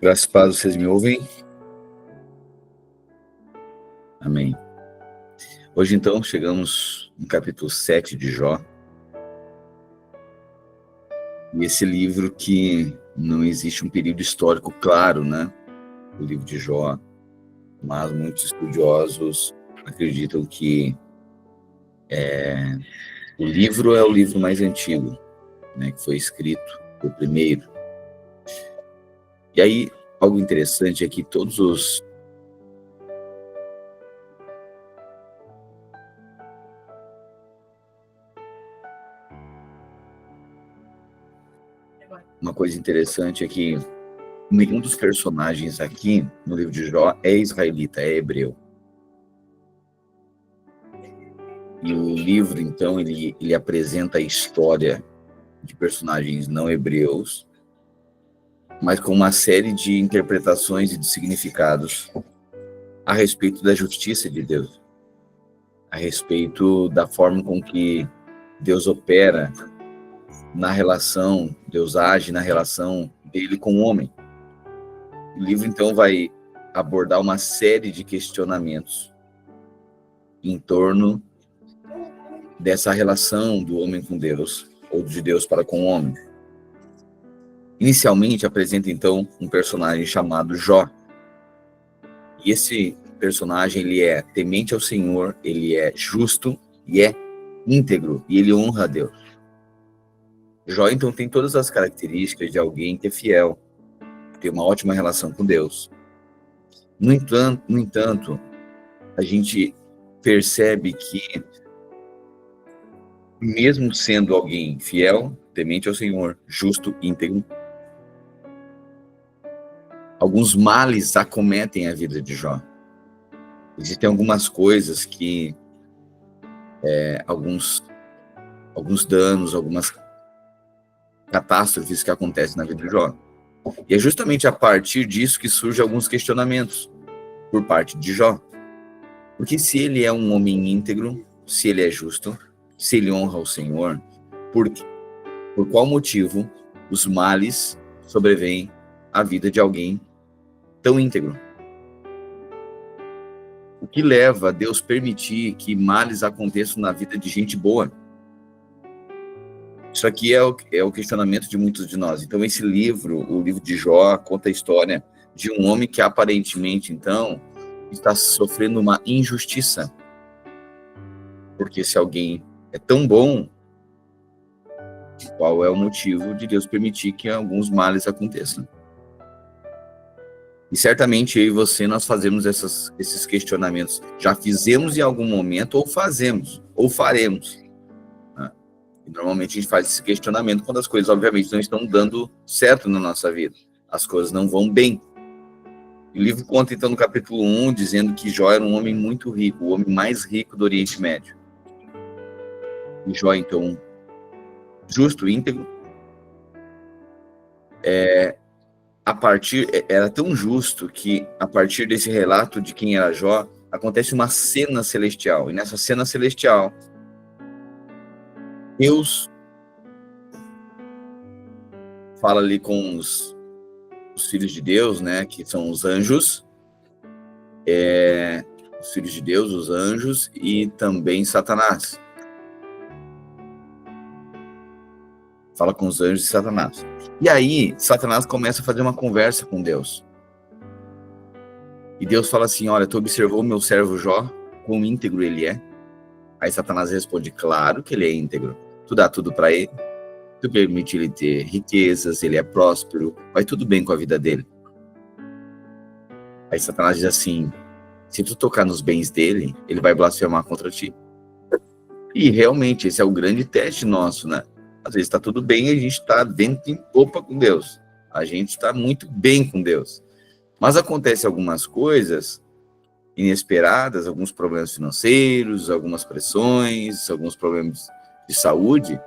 Graças a Deus, vocês me ouvem? Amém. Hoje, então, chegamos no capítulo 7 de Jó. E esse livro que não existe um período histórico claro, né? O livro de Jó. Mas muitos estudiosos acreditam que o livro é o livro mais antigo, né? Que foi escrito, o primeiro. E aí, algo interessante é que todos os... Uma coisa interessante é que nenhum dos personagens aqui no livro de Jó é israelita, é hebreu. E o livro, então, ele apresenta a história de personagens não hebreus, mas com uma série de interpretações e de significados a respeito da justiça de Deus, a respeito da forma com que Deus opera na relação, Deus age na relação dele com o homem. O livro, então, vai abordar uma série de questionamentos em torno dessa relação do homem com Deus, ou de Deus para com o homem. Inicialmente, apresenta, então, um personagem chamado Jó. E esse personagem, ele é temente ao Senhor, ele é justo e é íntegro, e ele honra a Deus. Jó, então, tem todas as características de alguém que é fiel, tem uma ótima relação com Deus. No entanto, a gente percebe que, mesmo sendo alguém fiel, temente ao Senhor, justo, íntegro, alguns males acometem a vida de Jó. Existem algumas coisas que, alguns danos, algumas catástrofes que acontecem na vida de Jó. E é justamente a partir disso que surgem alguns questionamentos por parte de Jó. Porque se ele é um homem íntegro, se ele é justo, se ele honra o Senhor, por qual motivo os males sobrevêm à vida de alguém tão íntegro? O que leva a Deus permitir que males aconteçam na vida de gente boa? Isso aqui é o questionamento de muitos de nós. Então, esse livro, o livro de Jó, conta a história de um homem que aparentemente, então, está sofrendo uma injustiça. Porque se alguém é tão bom, qual é o motivo de Deus permitir que alguns males aconteçam? E certamente eu e você, nós fazemos esses questionamentos. Já fizemos em algum momento, ou fazemos, ou faremos. Né? E normalmente a gente faz esse questionamento quando as coisas, obviamente, não estão dando certo na nossa vida. As coisas não vão bem. O livro conta, então, no capítulo 1, dizendo que Jó era um homem muito rico, o homem mais rico do Oriente Médio. E Jó, então, justo, íntegro, era tão justo que, a partir desse relato de quem era Jó, acontece uma cena celestial. E nessa cena celestial, Deus fala ali com os filhos de Deus, né, que são os anjos, os filhos de Deus, os anjos, e também Satanás. Fala com os anjos e Satanás. E aí, Satanás começa a fazer uma conversa com Deus. E Deus fala assim: olha, tu observou o meu servo Jó, quão íntegro ele é? Aí Satanás responde: claro que ele é íntegro. Tu dá tudo para ele, tu permite ele ter riquezas, ele é próspero, vai tudo bem com a vida dele. Aí Satanás diz assim: se tu tocar nos bens dele, ele vai blasfemar contra ti. E realmente, esse é o grande teste nosso, né? Às vezes está tudo bem e a gente está dentro em popa com Deus. A gente está muito bem com Deus. Mas acontecem algumas coisas inesperadas, alguns problemas financeiros, algumas pressões, alguns problemas de saúde.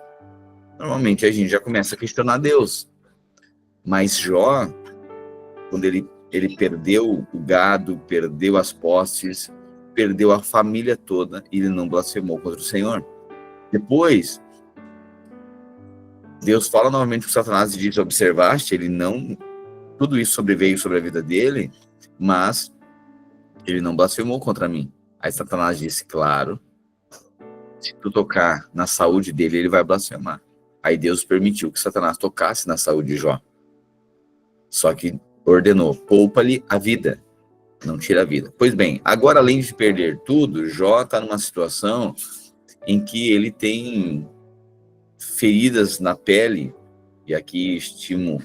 Normalmente a gente já começa a questionar Deus. Mas Jó, quando ele perdeu o gado, perdeu as posses, perdeu a família toda, e ele não blasfemou contra o Senhor. Depois, Deus fala novamente com Satanás e diz: observaste, ele não tudo isso sobreveio sobre a vida dele, mas ele não blasfemou contra mim. Aí Satanás disse, claro, se tu tocar na saúde dele, ele vai blasfemar. Aí Deus permitiu que Satanás tocasse na saúde de Jó. Só que ordenou, poupa-lhe a vida, não tira a vida. Pois bem, agora além de perder tudo, Jó está numa situação em que ele tem feridas na pele, e aqui estimo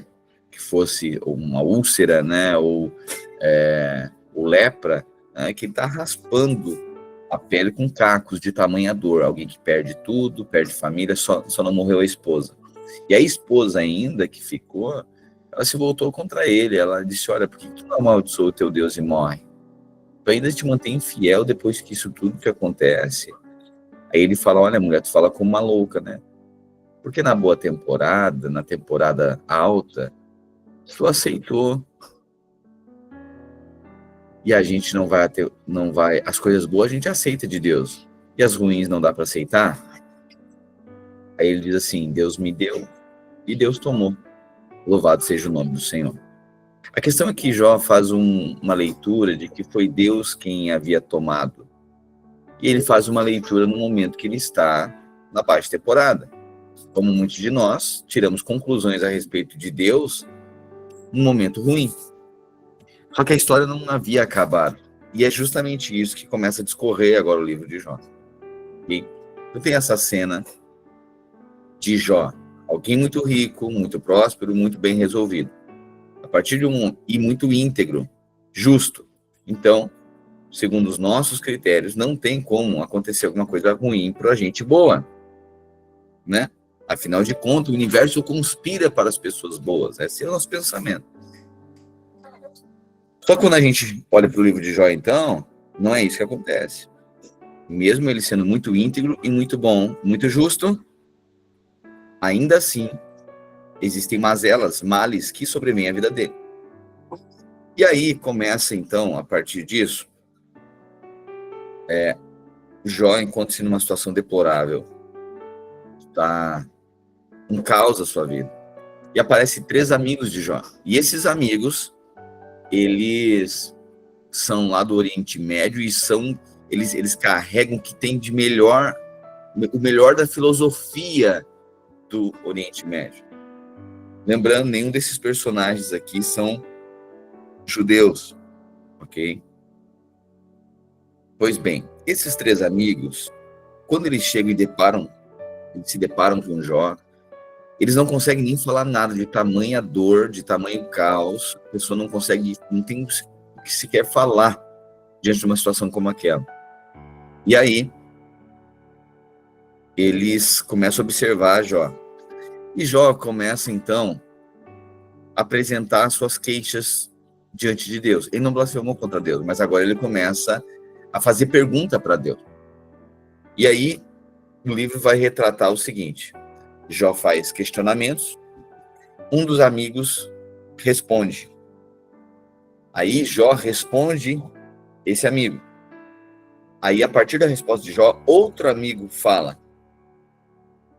que fosse uma úlcera, né, ou lepra, né, que está raspando a pele com cacos de tamanha dor. Alguém que perde tudo, perde família, só não morreu a esposa. E a esposa ainda que ficou, ela se voltou contra ele. Ela disse, olha, por que tu não amaldiçoa o teu Deus e morre? Tu ainda te mantém fiel depois que isso tudo que acontece? Aí ele fala, olha, mulher, tu fala como uma louca, né? Porque na boa temporada, na temporada alta, tu aceitou. E a gente não vai, as coisas boas a gente aceita de Deus. E as ruins não dá para aceitar? Aí ele diz assim, Deus me deu e Deus tomou. Louvado seja o nome do Senhor. A questão é que Jó faz uma leitura de que foi Deus quem havia tomado. E ele faz uma leitura no momento que ele está na baixa temporada. Como muitos de nós, tiramos conclusões a respeito de Deus num momento ruim. Só que a história não havia acabado. E é justamente isso que começa a discorrer agora o livro de Jó. E tu tem essa cena de Jó, alguém muito rico, muito próspero, muito bem resolvido. A partir de e muito íntegro, justo. Então, segundo os nossos critérios, não tem como acontecer alguma coisa ruim para a gente boa, né? Afinal de contas, o universo conspira para as pessoas boas. Esse é o nosso pensamento. Só que quando a gente olha para o livro de Jó, então, não é isso que acontece. Mesmo ele sendo muito íntegro e muito bom, muito justo, ainda assim, existem mazelas, males que sobrevêm à vida dele. E aí começa, então, a partir disso, Jó encontra-se numa situação deplorável. Está um caos a sua vida. E aparecem 3 amigos de Jó. E esses amigos, eles são lá do Oriente Médio e eles carregam o que tem de melhor, o melhor da filosofia do Oriente Médio. Lembrando, nenhum desses personagens aqui são judeus, ok? Pois bem, esses 3 amigos, quando eles chegam eles se deparam com Jó, eles não conseguem nem falar nada de tamanha dor, de tamanho caos. A pessoa não tem o que sequer falar diante de uma situação como aquela. E aí, eles começam a observar Jó. E Jó começa, então, a apresentar suas queixas diante de Deus. Ele não blasfemou contra Deus, mas agora ele começa a fazer pergunta para Deus. E aí, o livro vai retratar o seguinte: Jó faz questionamentos, um dos amigos responde. Aí Jó responde esse amigo. Aí, a partir da resposta de Jó, outro amigo fala.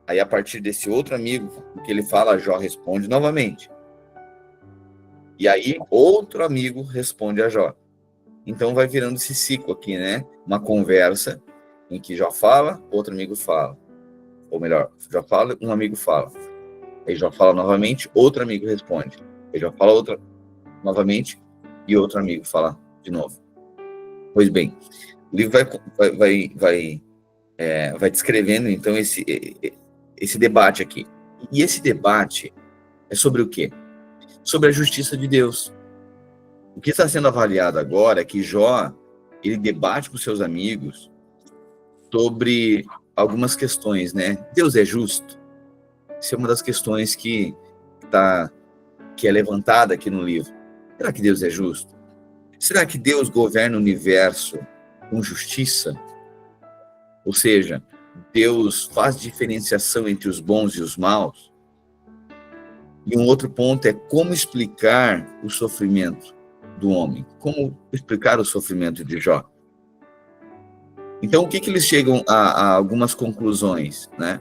Aí, a partir desse outro amigo, o que ele fala, Jó responde novamente. E aí, outro amigo responde a Jó. Então, vai virando esse ciclo aqui, né? Uma conversa em que Jó fala, outro amigo fala. Ou melhor, Jó fala, um amigo fala. Aí Jó fala novamente, outro amigo responde. Aí Jó fala outra novamente e outro amigo fala de novo. Pois bem, o livro vai descrevendo, então, esse debate aqui. E esse debate é sobre o quê? Sobre a justiça de Deus. O que está sendo avaliado agora é que Jó, ele debate com seus amigos sobre algumas questões, né? Deus é justo? Isso é uma das questões que é levantada aqui no livro. Será que Deus é justo? Será que Deus governa o universo com justiça? Ou seja, Deus faz diferenciação entre os bons e os maus? E um outro ponto é como explicar o sofrimento do homem. Como explicar o sofrimento de Jó? Então, o que eles chegam a algumas conclusões, né?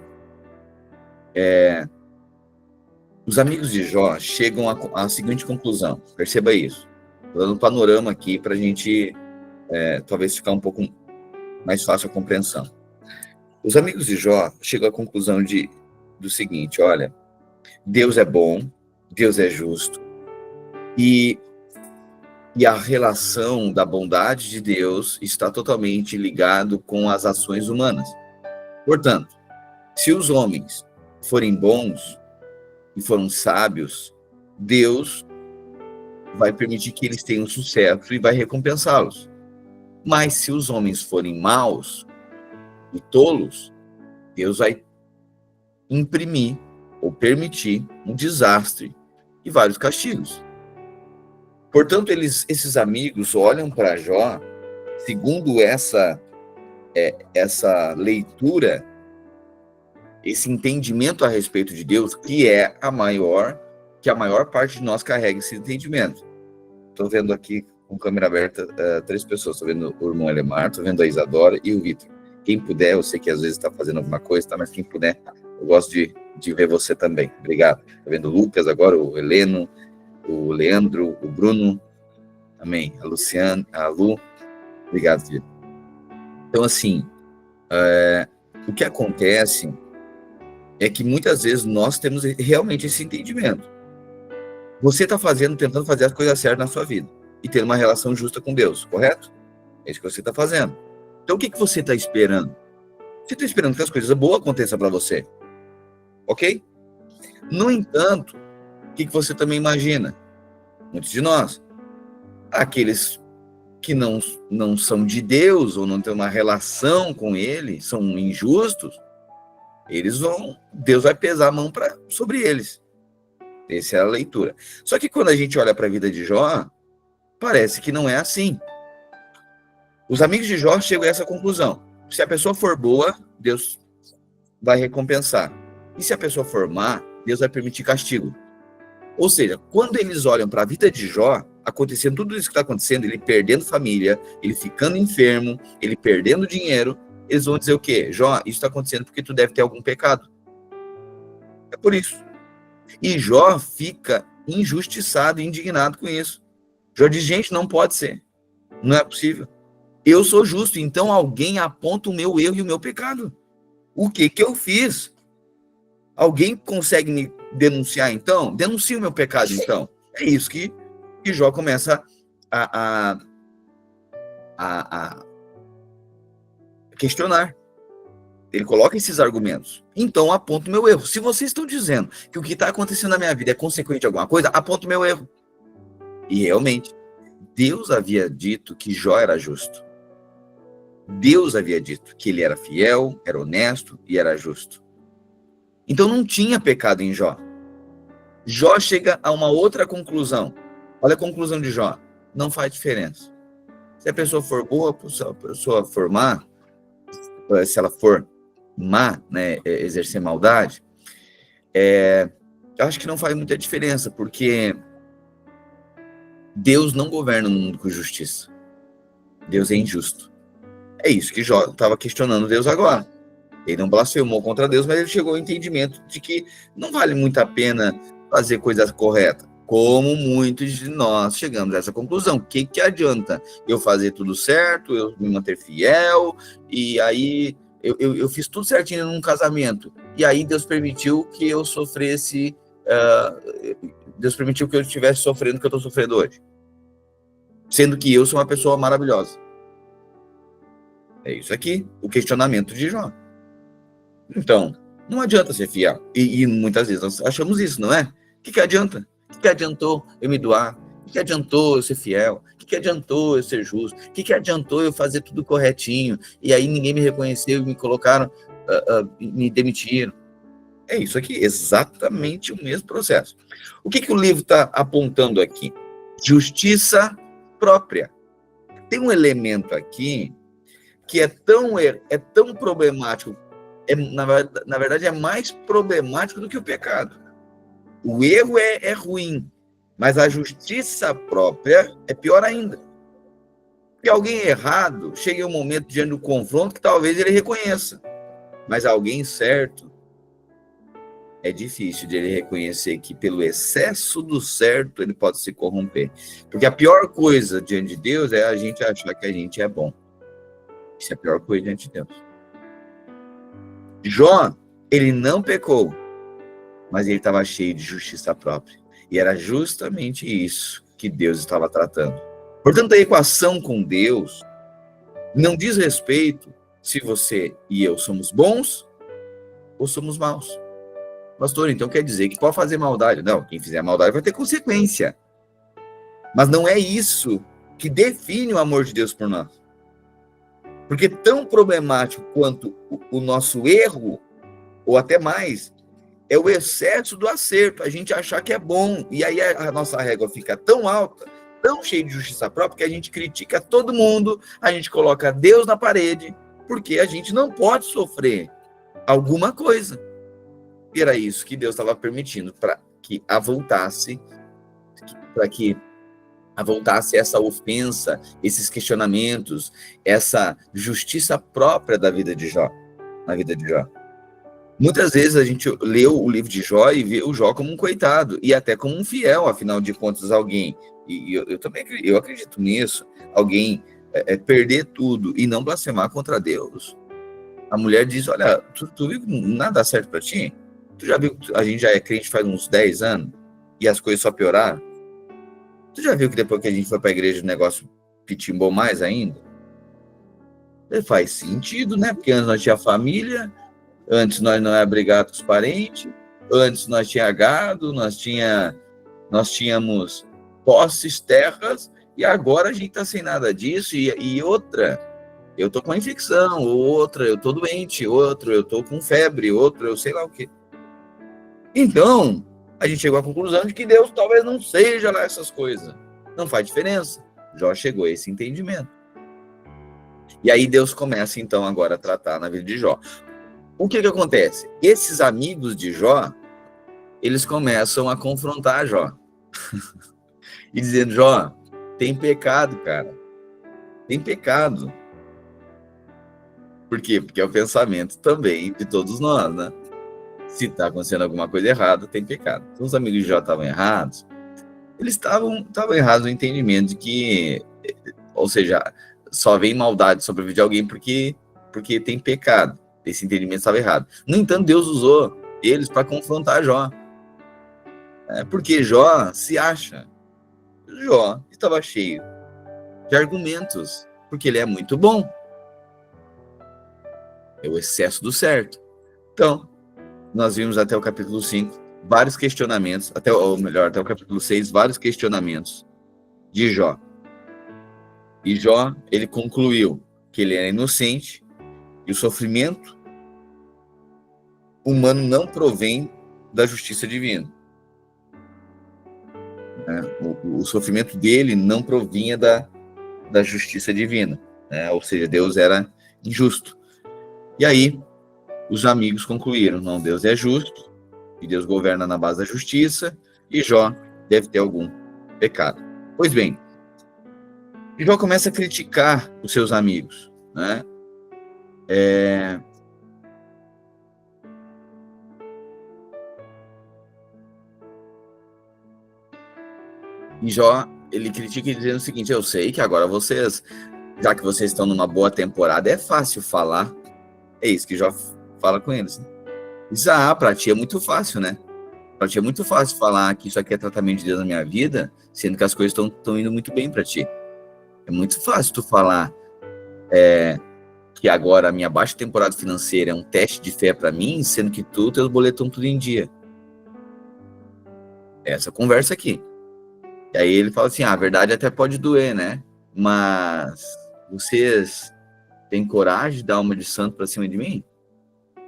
Os amigos de Jó chegam à seguinte conclusão, perceba isso. Estou dando um panorama aqui para a gente talvez ficar um pouco mais fácil a compreensão. Os amigos de Jó chegam à conclusão do seguinte: olha, Deus é bom, Deus é justo, e a relação da bondade de Deus está totalmente ligado com as ações humanas. Portanto, se os homens forem bons e foram sábios, Deus vai permitir que eles tenham sucesso e vai recompensá-los. Mas se os homens forem maus e tolos, Deus vai imprimir ou permitir um desastre e vários castigos. Portanto, esses amigos olham para Jó, segundo essa leitura, esse entendimento a respeito de Deus, que a maior parte de nós carrega esse entendimento. Estou vendo aqui com câmera aberta 3 pessoas. Estou vendo o irmão Elemar, estou vendo a Isadora e o Vitor. Quem puder, eu sei que às vezes está fazendo alguma coisa, tá? Mas quem puder, eu gosto de ver você também. Obrigado. Estou vendo o Lucas agora, o Heleno, o Leandro, o Bruno, amém, a Luciana, a Lu, obrigado, filho. Então, assim, o que acontece é que muitas vezes nós temos realmente esse entendimento. Você está tentando fazer as coisas certas na sua vida e ter uma relação justa com Deus, correto? É isso que você está fazendo. Então, o que você está esperando? Você está esperando que as coisas boas aconteçam para você, ok? No entanto, o que você também imagina? Muitos de nós, aqueles que não são de Deus ou não têm uma relação com Ele, são injustos, Deus vai pesar a mão sobre eles. Essa é a leitura. Só que quando a gente olha para a vida de Jó, parece que não é assim. Os amigos de Jó chegam a essa conclusão. Se a pessoa for boa, Deus vai recompensar. E se a pessoa for má, Deus vai permitir castigo. Ou seja, quando eles olham para a vida de Jó, acontecendo tudo isso que está acontecendo, ele perdendo família, ele ficando enfermo, ele perdendo dinheiro, eles vão dizer o quê? Jó, isso está acontecendo porque tu deve ter algum pecado. É por isso. E Jó fica injustiçado e indignado com isso. Jó diz, gente, não pode ser. Não é possível. Eu sou justo, então alguém aponta o meu erro e o meu pecado. O que eu fiz? Alguém consegue me denunciar, então? Denuncie o meu pecado, então. É isso que Jó começa a questionar. Ele coloca esses argumentos. Então, aponto o meu erro. Se vocês estão dizendo que o que está acontecendo na minha vida é consequente de alguma coisa, aponto o meu erro. E realmente, Deus havia dito que Jó era justo. Deus havia dito que ele era fiel, era honesto e era justo. Então não tinha pecado em Jó. Jó chega a uma outra conclusão. Olha a conclusão de Jó. Não faz diferença. Se a pessoa for boa, se a pessoa for má, se ela for má, né, exercer maldade, eu acho que não faz muita diferença, porque Deus não governa no mundo com justiça. Deus é injusto. É isso que Jó estava questionando Deus agora. Ele não blasfemou contra Deus, mas ele chegou ao entendimento de que não vale muito a pena fazer coisas corretas. Como muitos de nós chegamos a essa conclusão. O que adianta eu fazer tudo certo, eu me manter fiel, e aí eu fiz tudo certinho num casamento, e aí Deus permitiu que eu sofresse, Deus permitiu que eu estivesse sofrendo o que eu estou sofrendo hoje. Sendo que eu sou uma pessoa maravilhosa. É isso aqui, o questionamento de Jó. Então, não adianta ser fiel. E muitas vezes nós achamos isso, não é? O que adianta? O que adiantou eu me doar? O que adiantou eu ser fiel? O que adiantou eu ser justo? O que adiantou eu fazer tudo corretinho? E aí ninguém me reconheceu e me colocaram, me demitiram. É isso aqui, exatamente o mesmo processo. O que o livro está apontando aqui? Justiça própria. Tem um elemento aqui que é tão problemático, na verdade é mais problemático do que o pecado. O erro é ruim, mas a justiça própria é pior ainda. Porque alguém errado chega um momento diante do confronto que talvez ele reconheça, mas alguém certo é difícil de ele reconhecer que pelo excesso do certo ele pode se corromper. Porque a pior coisa diante de Deus é a gente achar que a gente é bom. Isso é a pior coisa diante de Deus. Jó, ele não pecou, mas ele estava cheio de justiça própria. E era justamente isso que Deus estava tratando. Portanto, a equação com Deus não diz respeito se você e eu somos bons ou somos maus. Pastor, então quer dizer que pode fazer maldade? Não, quem fizer maldade vai ter consequência. Mas não é isso que define o amor de Deus por nós. Porque tão problemático quanto o nosso erro, ou até mais, é o excesso do acerto, a gente achar que é bom. E aí a nossa régua fica tão alta, tão cheia de justiça própria, que a gente critica todo mundo, a gente coloca Deus na parede, porque a gente não pode sofrer alguma coisa. E era isso que Deus estava permitindo para que avultasse essa ofensa, esses questionamentos, essa justiça própria da vida de Jó, na vida de Jó. Muitas vezes a gente lê o livro de Jó e vê o Jó como um coitado, e até como um fiel, afinal de contas, alguém, e eu também acredito nisso, alguém perder tudo e não blasfemar contra Deus. A mulher diz, olha, tu viu que nada dá certo para ti? Tu já viu que a gente já é crente faz uns 10 anos e as coisas só pioraram? Tu já viu que depois que a gente foi para a igreja o negócio pitimbou mais ainda? Faz sentido, né? Porque antes nós tínhamos família, antes nós não éramos brigados com os parentes, antes nós tínhamos gado, nós tínhamos posses, terras, e agora a gente está sem nada disso. E outra, eu tô com uma infecção, outra, eu tô doente, outra, eu tô com febre, outra, eu sei lá o quê. Então, a gente chegou à conclusão de que Deus talvez não seja lá essas coisas. Não faz diferença. Jó chegou a esse entendimento. E aí Deus começa, então, agora a tratar na vida de Jó. O que acontece? Esses amigos de Jó, eles começam a confrontar Jó. E dizendo, Jó, tem pecado, cara. Tem pecado. Por quê? Porque é o pensamento também de todos nós, né? Se está acontecendo alguma coisa errada, tem pecado. Então, os amigos de Jó estavam errados. Eles estavam errados no entendimento de que, ou seja, só vem maldade sobre a vida de alguém porque tem pecado. Esse entendimento estava errado. No entanto, Deus usou eles para confrontar Jó. Porque Jó se acha. Jó estava cheio de argumentos, porque ele é muito bom. É o excesso do certo. Então, nós vimos até o capítulo 5 vários questionamentos, até o capítulo 6, vários questionamentos de Jó. E Jó, ele concluiu que ele era inocente e o sofrimento humano não provém da justiça divina. O sofrimento dele não provinha da justiça divina, ou seja, Deus era injusto. E aí, os amigos concluíram, não, Deus é justo, e Deus governa na base da justiça, e Jó deve ter algum pecado. Pois bem, Jó começa a criticar os seus amigos, né? E Jó, ele critica dizendo o seguinte, eu sei que agora vocês, já que vocês estão numa boa temporada, é fácil falar. É isso que Jó fala com eles, né? Diz, pra ti é muito fácil, né? Pra ti é muito fácil falar que isso aqui é tratamento de Deus na minha vida, sendo que as coisas estão indo muito bem pra ti. É muito fácil tu falar que agora a minha baixa temporada financeira é um teste de fé pra mim, sendo que teus boletos estão tudo em dia. Essa conversa aqui. E aí ele fala assim, a verdade até pode doer, né? Mas vocês têm coragem de dar uma de santo pra cima de mim?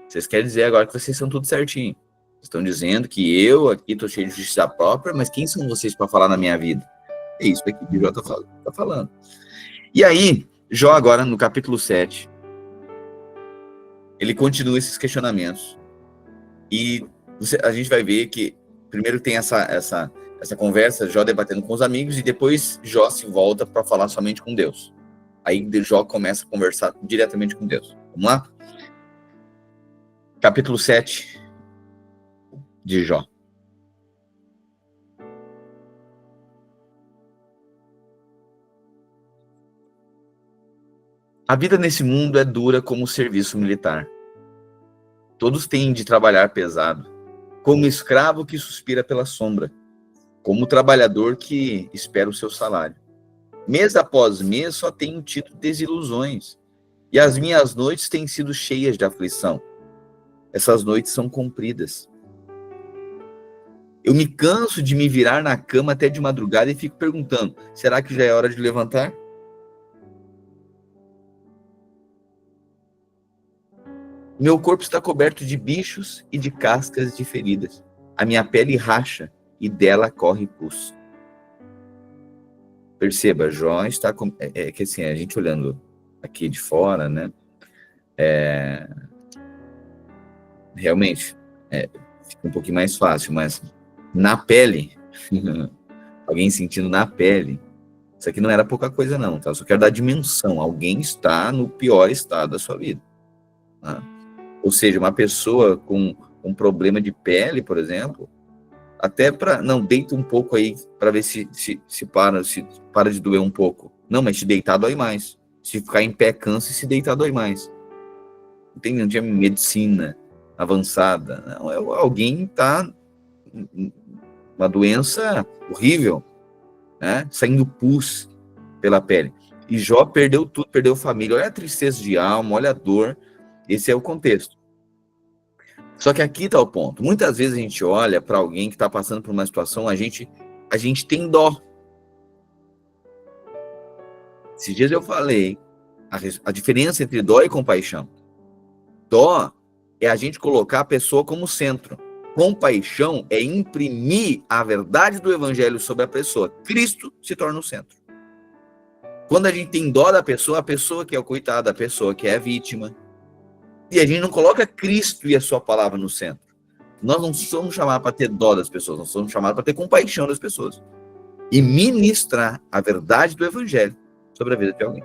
Vocês querem dizer agora que vocês são tudo certinho. Vocês estão dizendo que eu aqui estou cheio de justiça própria, mas quem são vocês para falar na minha vida? É isso aqui que Jó está falando. E aí, Jó agora, no capítulo 7, ele continua esses questionamentos. E a gente vai ver que, primeiro tem essa conversa, Jó debatendo com os amigos, e depois Jó se volta para falar somente com Deus. Aí Jó começa a conversar diretamente com Deus. Vamos lá? Capítulo 7, de Jó. A vida nesse mundo é dura como o serviço militar. Todos têm de trabalhar pesado, como escravo que suspira pela sombra, como trabalhador que espera o seu salário. Mês após mês só tenho tido desilusões, e as minhas noites têm sido cheias de aflição. Essas noites são compridas. Eu me canso de me virar na cama até de madrugada e fico perguntando, será que já é hora de levantar? Meu corpo está coberto de bichos e de cascas de feridas. A minha pele racha e dela corre pus. Perceba, Jó está com... que assim, a gente olhando aqui de fora, né? Realmente, fica um pouquinho mais fácil, mas na pele, alguém sentindo na pele, isso aqui não era pouca coisa não, tá? Eu só quero dar dimensão. Alguém está no pior estado da sua vida. Tá? Ou seja, uma pessoa com um problema de pele, por exemplo, até para... Não, deita um pouco aí para ver se para de doer um pouco. Não, mas se deitar dói mais. Se ficar em pé cansa e se deitar dói mais. Não tinha medicina avançada. Não, alguém está... Uma doença horrível, né? Saindo pus pela pele. E Jó perdeu tudo, perdeu família. Olha a tristeza de alma, olha a dor. Esse é o contexto. Só que aqui está o ponto. Muitas vezes a gente olha para alguém que está passando por uma situação, a gente tem dó. Esses dias eu falei a diferença entre dó e compaixão. Dó é a gente colocar a pessoa como centro. Compaixão é imprimir a verdade do evangelho sobre a pessoa. Cristo se torna o centro. Quando a gente tem dó da pessoa, a pessoa que é o coitado, a pessoa que é a vítima. E a gente não coloca Cristo e a sua palavra no centro. Nós não somos chamados para ter dó das pessoas, nós somos chamados para ter compaixão das pessoas. E ministrar a verdade do evangelho sobre a vida de alguém.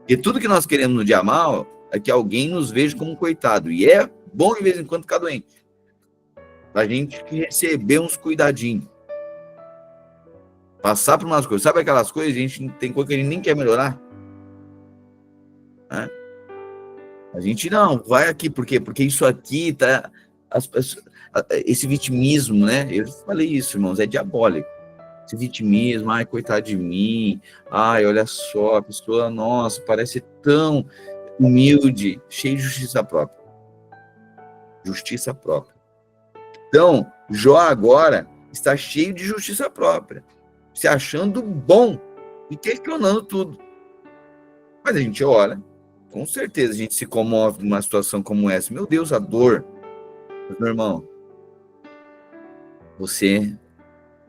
E tudo que nós queremos no dia mal é que alguém nos veja como um coitado. E é bom de vez em quando ficar doente. A gente receber uns cuidadinhos. Passar por umas coisas. Sabe aquelas coisas? A gente tem coisa que a gente nem quer melhorar. Né? A gente não, vai aqui. Por quê? Porque isso aqui tá... esse vitimismo, né? Eu falei isso, irmãos, é diabólico. Esse vitimismo, ai, coitado de mim. Ai, olha só, a pessoa, nossa, parece tão humilde, cheio de justiça própria. Justiça própria. Então, Jó agora está cheio de justiça própria, se achando bom e questionando tudo. Mas a gente olha, com certeza a gente se comove numa situação como essa. Meu Deus, a dor. Mas, meu irmão, você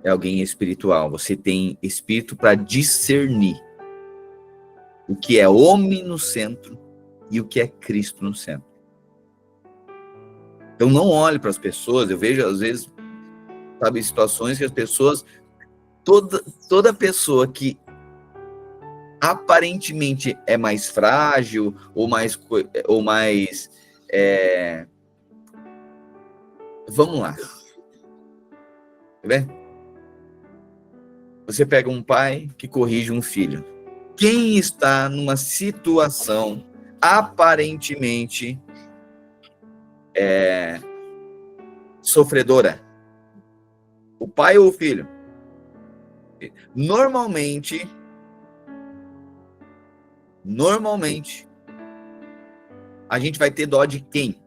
é alguém espiritual, você tem espírito para discernir o que é homem no centro e o que é Cristo no centro. Então não olhe para as pessoas, eu vejo às vezes, sabe, situações que as pessoas, toda pessoa que aparentemente é mais frágil ou mais vamos lá. Tá vendo? Você pega um pai que corrige um filho. Quem está numa situação aparentemente sofredora? O pai ou o filho? Normalmente, a gente vai ter dó de quem?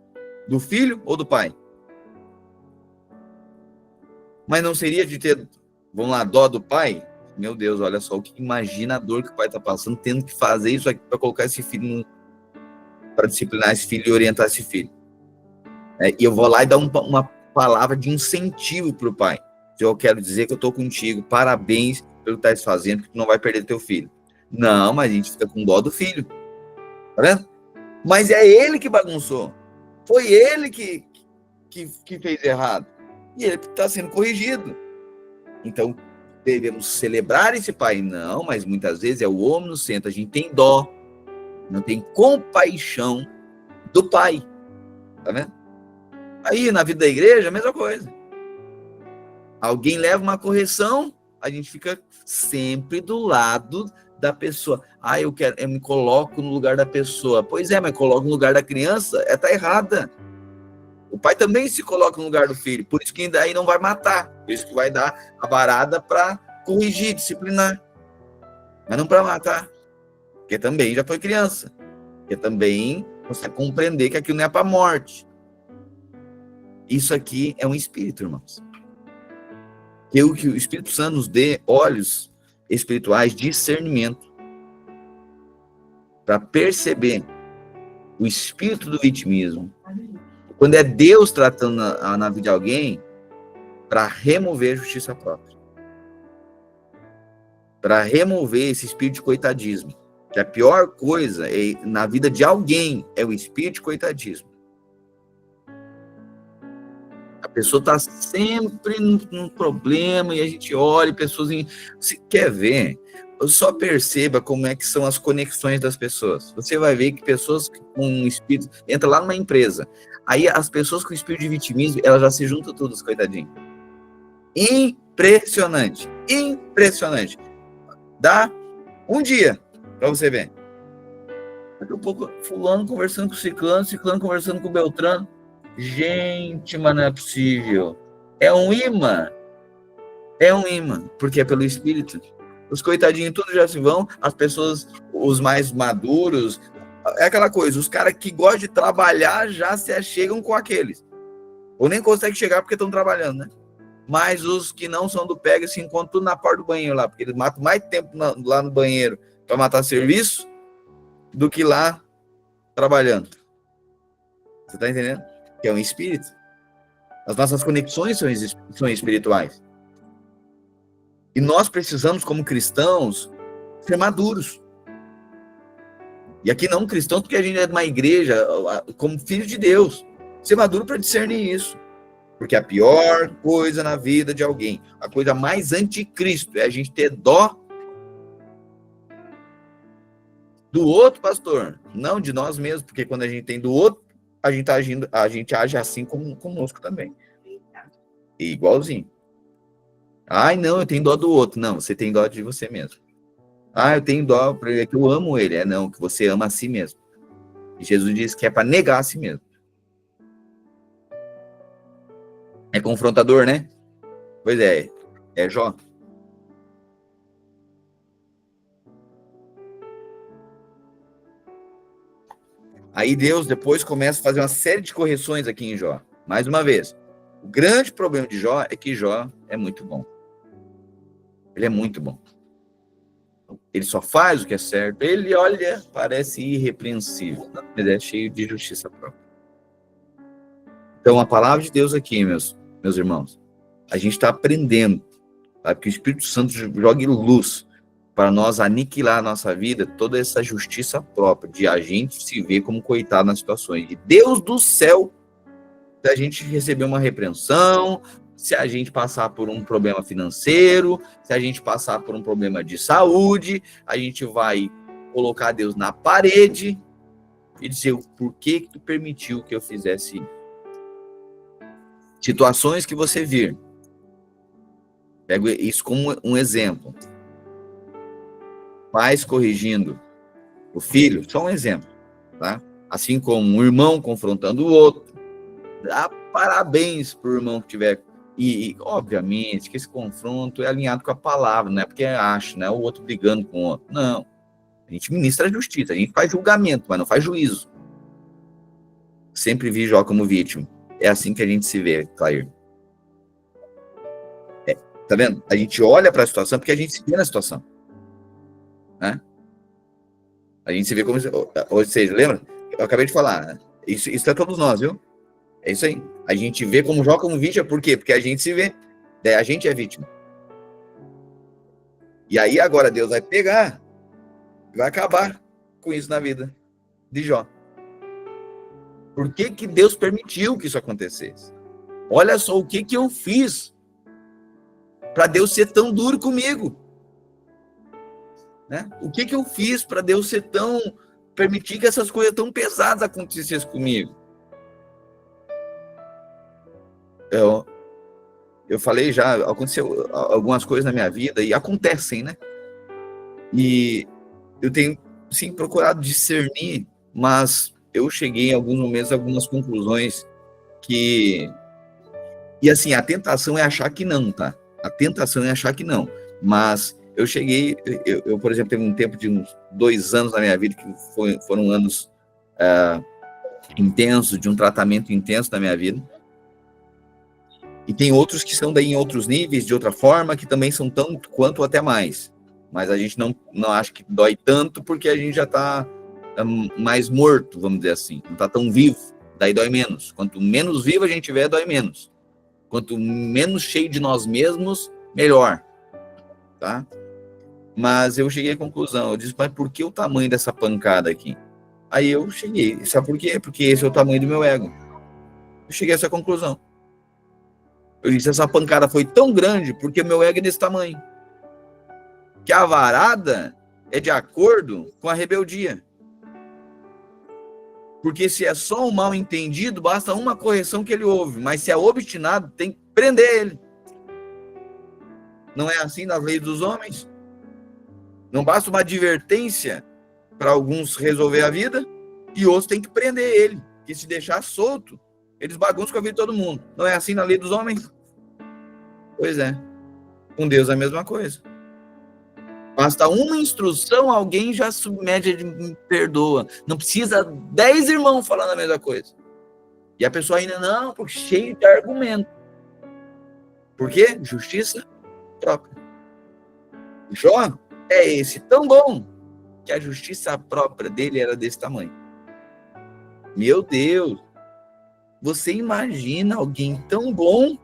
Do filho ou do pai? Mas não seria de ter, vamos lá, dó do pai? Meu Deus, olha só, imagina a dor que o pai está passando, tendo que fazer isso aqui para colocar esse filho, para disciplinar esse filho e orientar esse filho. E eu vou lá e dar uma palavra de incentivo para o pai. Eu quero dizer que eu estou contigo, parabéns pelo que estás fazendo, que tu não vai perder teu filho. Não, mas a gente fica com dó do filho. Tá vendo? Mas é ele que bagunçou. Foi ele que fez errado. E ele está sendo corrigido. Então, devemos celebrar esse pai. Não, mas muitas vezes é o homem no centro. A gente tem dó. Não tem compaixão do pai. Tá vendo? Aí, na vida da igreja, a mesma coisa. Alguém leva uma correção, a gente fica sempre do lado da pessoa. Eu me coloco no lugar da pessoa. Pois é, mas coloco no lugar da criança, tá errada. O pai também se coloca no lugar do filho, por isso que daí não vai matar, por isso que vai dar a varada para corrigir, disciplinar, mas não para matar, porque também já foi criança, porque também você compreender que aquilo não é para morte. Isso aqui é um espírito, irmãos. Que o Espírito Santo nos dê olhos espirituais, discernimento, para perceber o espírito do vitimismo. Quando é Deus tratando na vida de alguém, para remover a justiça própria. Para remover esse espírito de coitadismo. Que a pior coisa na vida de alguém é o espírito de coitadismo. A pessoa está sempre num problema e a gente olha e pessoas... Se quer ver, só perceba como é que são as conexões das pessoas. Você vai ver que pessoas com um espírito... Entra lá numa empresa. Aí as pessoas com espírito de vitimismo, elas já se juntam todas, coitadinho. Impressionante. Impressionante. Dá um dia para você ver. Daqui a pouco, fulano conversando com ciclano, ciclano conversando com beltrano. Gente, mas não é possível. É um imã. É um imã, porque é pelo espírito. Os coitadinhos todos já se vão, as pessoas, os mais maduros, é aquela coisa, os caras que gostam de trabalhar já se achegam com aqueles. Ou nem conseguem chegar porque estão trabalhando, né? Mas os que não são do pega se encontram tudo na porta do banheiro lá, porque eles matam mais tempo lá no banheiro para matar serviço do que lá trabalhando. Você tá entendendo? Que é um espírito. As nossas conexões são espirituais. E nós precisamos, como cristãos, ser maduros. E aqui não cristãos, porque a gente é de uma igreja, como filho de Deus. Ser maduro para discernir isso. Porque a pior coisa na vida de alguém, a coisa mais anticristo, é a gente ter dó do outro, pastor. Não de nós mesmos, porque quando a gente tem do outro, a gente age assim como conosco também. E igualzinho. Ai, não, eu tenho dó do outro. Não, você tem dó de você mesmo. Eu tenho dó, porque eu amo ele. Não, que você ama a si mesmo. E Jesus diz que é para negar a si mesmo. É confrontador, né? Pois é. É Jó. Aí Deus depois começa a fazer uma série de correções aqui em Jó. Mais uma vez. O grande problema de Jó é que Jó é muito bom. Ele é muito bom. Ele só faz o que é certo. Ele, olha, parece irrepreensível. Mas é cheio de justiça própria. Então, a palavra de Deus aqui, meus irmãos, a gente está aprendendo, sabe, que o Espírito Santo jogue luz para nós aniquilar a nossa vida, toda essa justiça própria, de a gente se ver como coitado nas situações. De Deus do céu, se a gente receber uma repreensão, se a gente passar por um problema financeiro, se a gente passar por um problema de saúde, a gente vai colocar Deus na parede e dizer, por que tu permitiu que eu fizesse isso? Situações que você vir. Pego isso como um exemplo. Pais corrigindo o filho, só um exemplo, tá? Assim como um irmão confrontando o outro. Dá parabéns para o irmão que tiver. E, obviamente, que esse confronto é alinhado com a palavra, não é porque acha, não é o outro brigando com o outro. Não. A gente ministra a justiça, a gente faz julgamento, mas não faz juízo. Sempre vi Jó como vítima. É assim que a gente se vê, Clair. Tá vendo? A gente olha para a situação porque a gente se vê na situação. Né? A gente se vê como... Ou seja, lembra? Eu acabei de falar. Né? Isso é todos nós, viu? É isso aí. A gente vê como Jó como vítima, por quê? Porque a gente se vê. A gente é vítima. E aí agora Deus vai pegar, vai acabar com isso na vida de Jó. Por que que Deus permitiu que isso acontecesse? Olha só o que eu fiz para Deus ser tão duro comigo. Né? O que eu fiz para Deus ser tão... permitir que essas coisas tão pesadas acontecessem comigo? eu falei já, aconteceu algumas coisas na minha vida e acontecem, né? E eu tenho, sim, procurado discernir, mas eu cheguei em alguns momentos a algumas conclusões que... E assim, a tentação é achar que não, tá? A tentação é achar que não. Mas eu cheguei, por exemplo, teve um tempo de uns 2 anos na minha vida que foram anos intensos, de um tratamento intenso na minha vida. E tem outros que são daí em outros níveis, de outra forma, que também são tanto quanto ou até mais. Mas a gente não acha que dói tanto porque a gente já está mais morto, vamos dizer assim. Não está tão vivo, daí dói menos. Quanto menos vivo a gente tiver, dói menos. Quanto menos cheio de nós mesmos, melhor. Tá? Mas eu cheguei à conclusão. Eu disse, mas por que o tamanho dessa pancada aqui? Aí eu cheguei. Sabe por quê? Porque esse é o tamanho do meu ego. Eu cheguei a essa conclusão. Eu disse, essa pancada foi tão grande porque meu ego é desse tamanho. Que a varada é de acordo com a rebeldia. Porque se é só um mal entendido, basta uma correção que ele ouve. Mas se é obstinado, tem que prender ele. Não é assim nas leis dos homens? Não basta uma advertência para alguns resolver a vida e outros tem que prender ele. Que se deixar solto, eles bagunçam com a vida de todo mundo. Não é assim na lei dos homens? Pois é. Com Deus é a mesma coisa. Basta uma instrução, alguém já submete e me perdoa. Não precisa 10 irmãos falando a mesma coisa. E a pessoa ainda não, porque cheio de argumento. Por quê? Justiça própria. Jó é esse tão bom que a justiça própria dele era desse tamanho. Meu Deus! Você imagina alguém tão bom?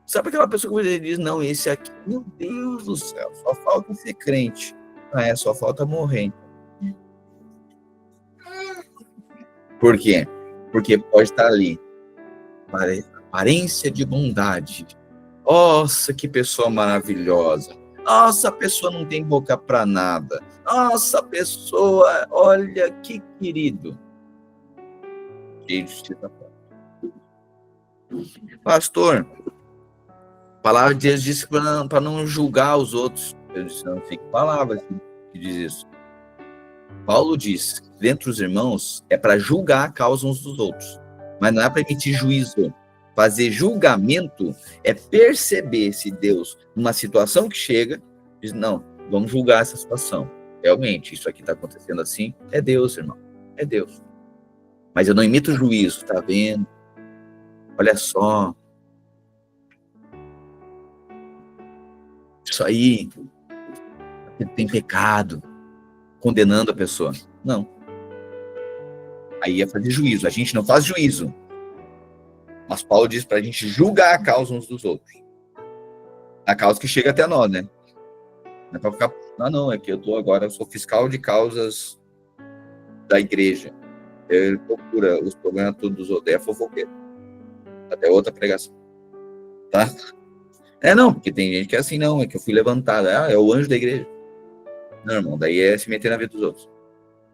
Sabe aquela pessoa que você diz, não, esse aqui, meu Deus do céu, só falta ser crente. Só falta morrer. Por quê? Porque pode estar ali. Aparência de bondade. Nossa, que pessoa maravilhosa. Nossa, a pessoa não tem boca para nada. Nossa, a pessoa, olha que querido. Cheio de justiça própria. Pastor, a palavra de Deus diz para não julgar os outros. Eu disse, não sei que palavra que diz isso. Paulo diz, dentre os irmãos, é para julgar a causa uns dos outros. Mas não é para emitir juízo. Fazer julgamento é perceber se Deus, numa situação que chega, diz, não, vamos julgar essa situação. Realmente, isso aqui está acontecendo assim, é Deus, irmão. É Deus. Mas eu não emito juízo, tá vendo? Olha só. Isso aí tem pecado, condenando a pessoa. Não. Aí é fazer juízo. A gente não faz juízo. Mas Paulo diz para a gente julgar a causa uns dos outros. A causa que chega até nós, né? Não é para ficar... Não, é que eu sou fiscal de causas da igreja. Ele procura os problemas todos dos outros. É fofoqueiro. Até outra pregação. Tá? Não, porque tem gente que é assim, não, é que eu fui levantado. É o anjo da igreja. Não, irmão, daí é se meter na vida dos outros.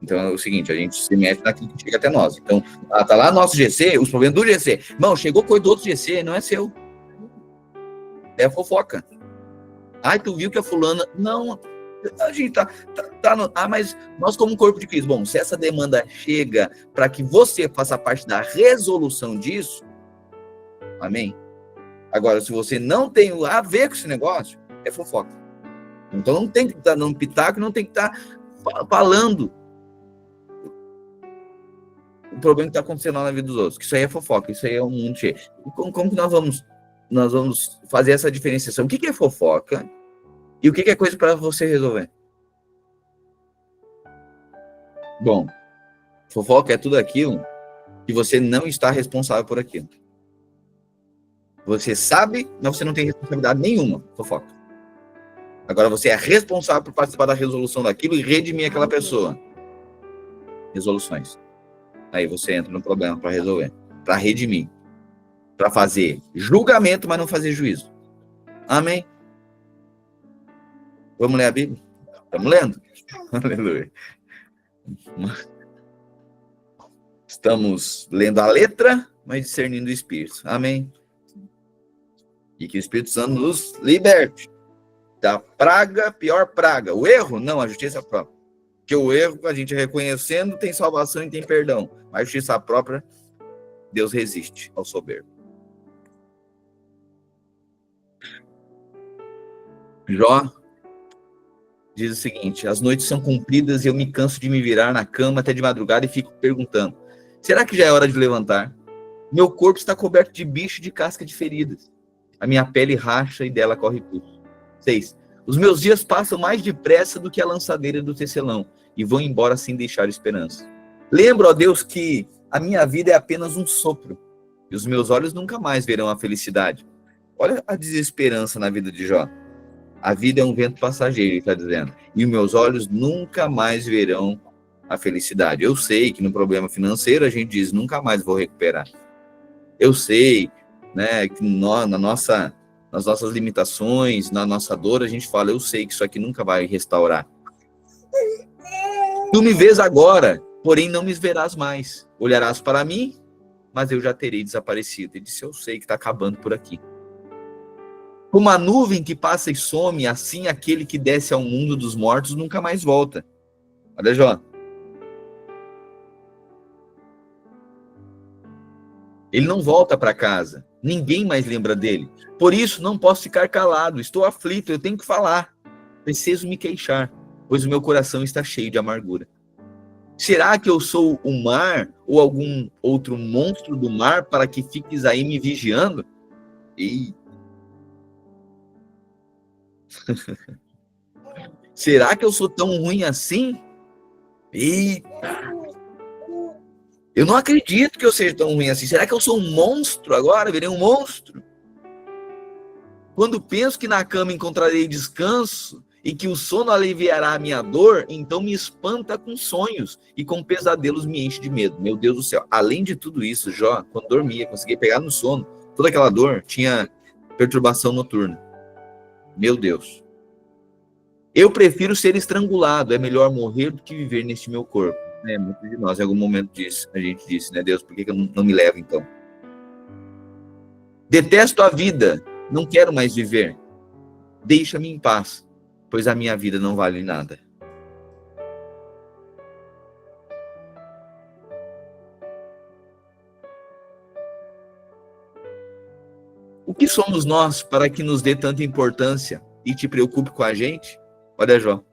Então é o seguinte, a gente se mete naquilo que chega até nós. Então, tá lá nosso GC, os problemas do GC. Irmão, chegou coisa do outro GC, não é seu. É fofoca. Ai, tu viu que a fulana... Não, a gente tá no... mas nós como corpo de Cristo, bom, se essa demanda chega para que você faça parte da resolução disso, amém? Agora, se você não tem a ver com esse negócio, é fofoca. Então não tem que estar dando pitaco, não tem que estar falando o problema que está acontecendo na vida dos outros. Que isso aí é fofoca, isso aí é um mundo cheio. Como que nós vamos fazer essa diferenciação? O que é fofoca e o que é coisa para você resolver? Bom, fofoca é tudo aquilo que você não está responsável por aquilo. Você sabe, mas você não tem responsabilidade nenhuma, fofoca. Agora você é responsável por participar da resolução daquilo e redimir aquela pessoa. Resoluções. Aí você entra no problema para resolver, para redimir, para fazer julgamento, mas não fazer juízo. Amém? Vamos ler a Bíblia? Estamos lendo? Aleluia. Estamos lendo a letra, mas discernindo o Espírito. Amém? E que o Espírito Santo nos liberte da praga, pior praga. O erro, não, a justiça própria. Porque o erro, a gente reconhecendo, tem salvação e tem perdão. Mas a justiça própria, Deus resiste ao soberbo. Jó diz o seguinte: as noites são compridas e eu me canso de me virar na cama até de madrugada e fico perguntando, será que já é hora de levantar? Meu corpo está coberto de bicho e de casca de feridas. A minha pele racha e dela corre pus. 6. Os meus dias passam mais depressa do que a lançadeira do tecelão e vão embora sem deixar esperança. Lembro, ó Deus, que a minha vida é apenas um sopro e os meus olhos nunca mais verão a felicidade. Olha a desesperança na vida de Jó. A vida é um vento passageiro, ele está dizendo, e os meus olhos nunca mais verão a felicidade. Eu sei que no problema financeiro a gente diz, nunca mais vou recuperar. Eu sei, né, que nas nossas limitações, na nossa dor, a gente fala, eu sei que isso aqui nunca vai restaurar. Tu me vês agora, porém não me verás mais. Olharás para mim, mas eu já terei desaparecido. Ele disse, eu sei que está acabando por aqui. Como a nuvem que passa e some, assim aquele que desce ao mundo dos mortos nunca mais volta. Olha, Jó. Ele não volta para casa. Ninguém mais lembra dele. Por isso, não posso ficar calado. Estou aflito, eu tenho que falar. Preciso me queixar, pois o meu coração está cheio de amargura. Será que eu sou o mar ou algum outro monstro do mar para que fiques aí me vigiando? Será que eu sou tão ruim assim? Eita! Eu não acredito que eu seja tão ruim assim. Será que eu sou um monstro agora? Virei um monstro? Quando penso que na cama encontrarei descanso e que o sono aliviará a minha dor, então me espanta com sonhos e com pesadelos me enche de medo. Meu Deus do céu. Além de tudo isso, Jó, quando dormia, conseguia pegar no sono, toda aquela dor tinha perturbação noturna. Meu Deus. Eu prefiro ser estrangulado. É melhor morrer do que viver neste meu corpo. Muitos de nós, em algum momento a gente disse, né, Deus, por que eu não me levo então? Detesto a vida, não quero mais viver. Deixa-me em paz, pois a minha vida não vale nada. O que somos nós para que nos dê tanta importância e te preocupe com a gente? Olha, Jó,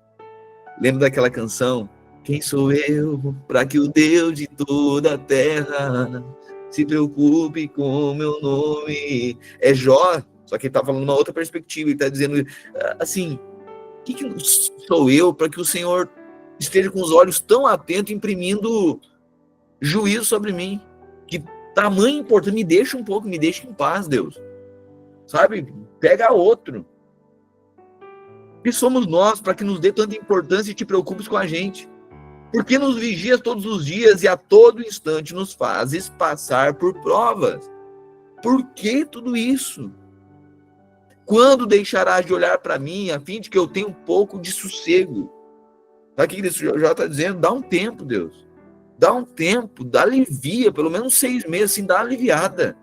lembra daquela canção? Quem sou eu para que o Deus de toda a terra se preocupe com o meu nome? É Jó, só que ele está falando uma outra perspectiva. Ele está dizendo assim, que sou eu para que o Senhor esteja com os olhos tão atentos, imprimindo juízo sobre mim? Que tamanho importante, me deixa um pouco, me deixa em paz, Deus. Sabe? Pega outro. Que somos nós para que nos dê tanta importância e te preocupes com a gente? Porque nos vigias todos os dias e a todo instante nos fazes passar por provas. Por que tudo isso? Quando deixarás de olhar para mim, a fim de que eu tenha um pouco de sossego? Sabe o que ele já está dizendo? Dá um tempo, Deus. Dá um tempo, dá alivia, pelo menos 6 meses, assim, dá aliviada.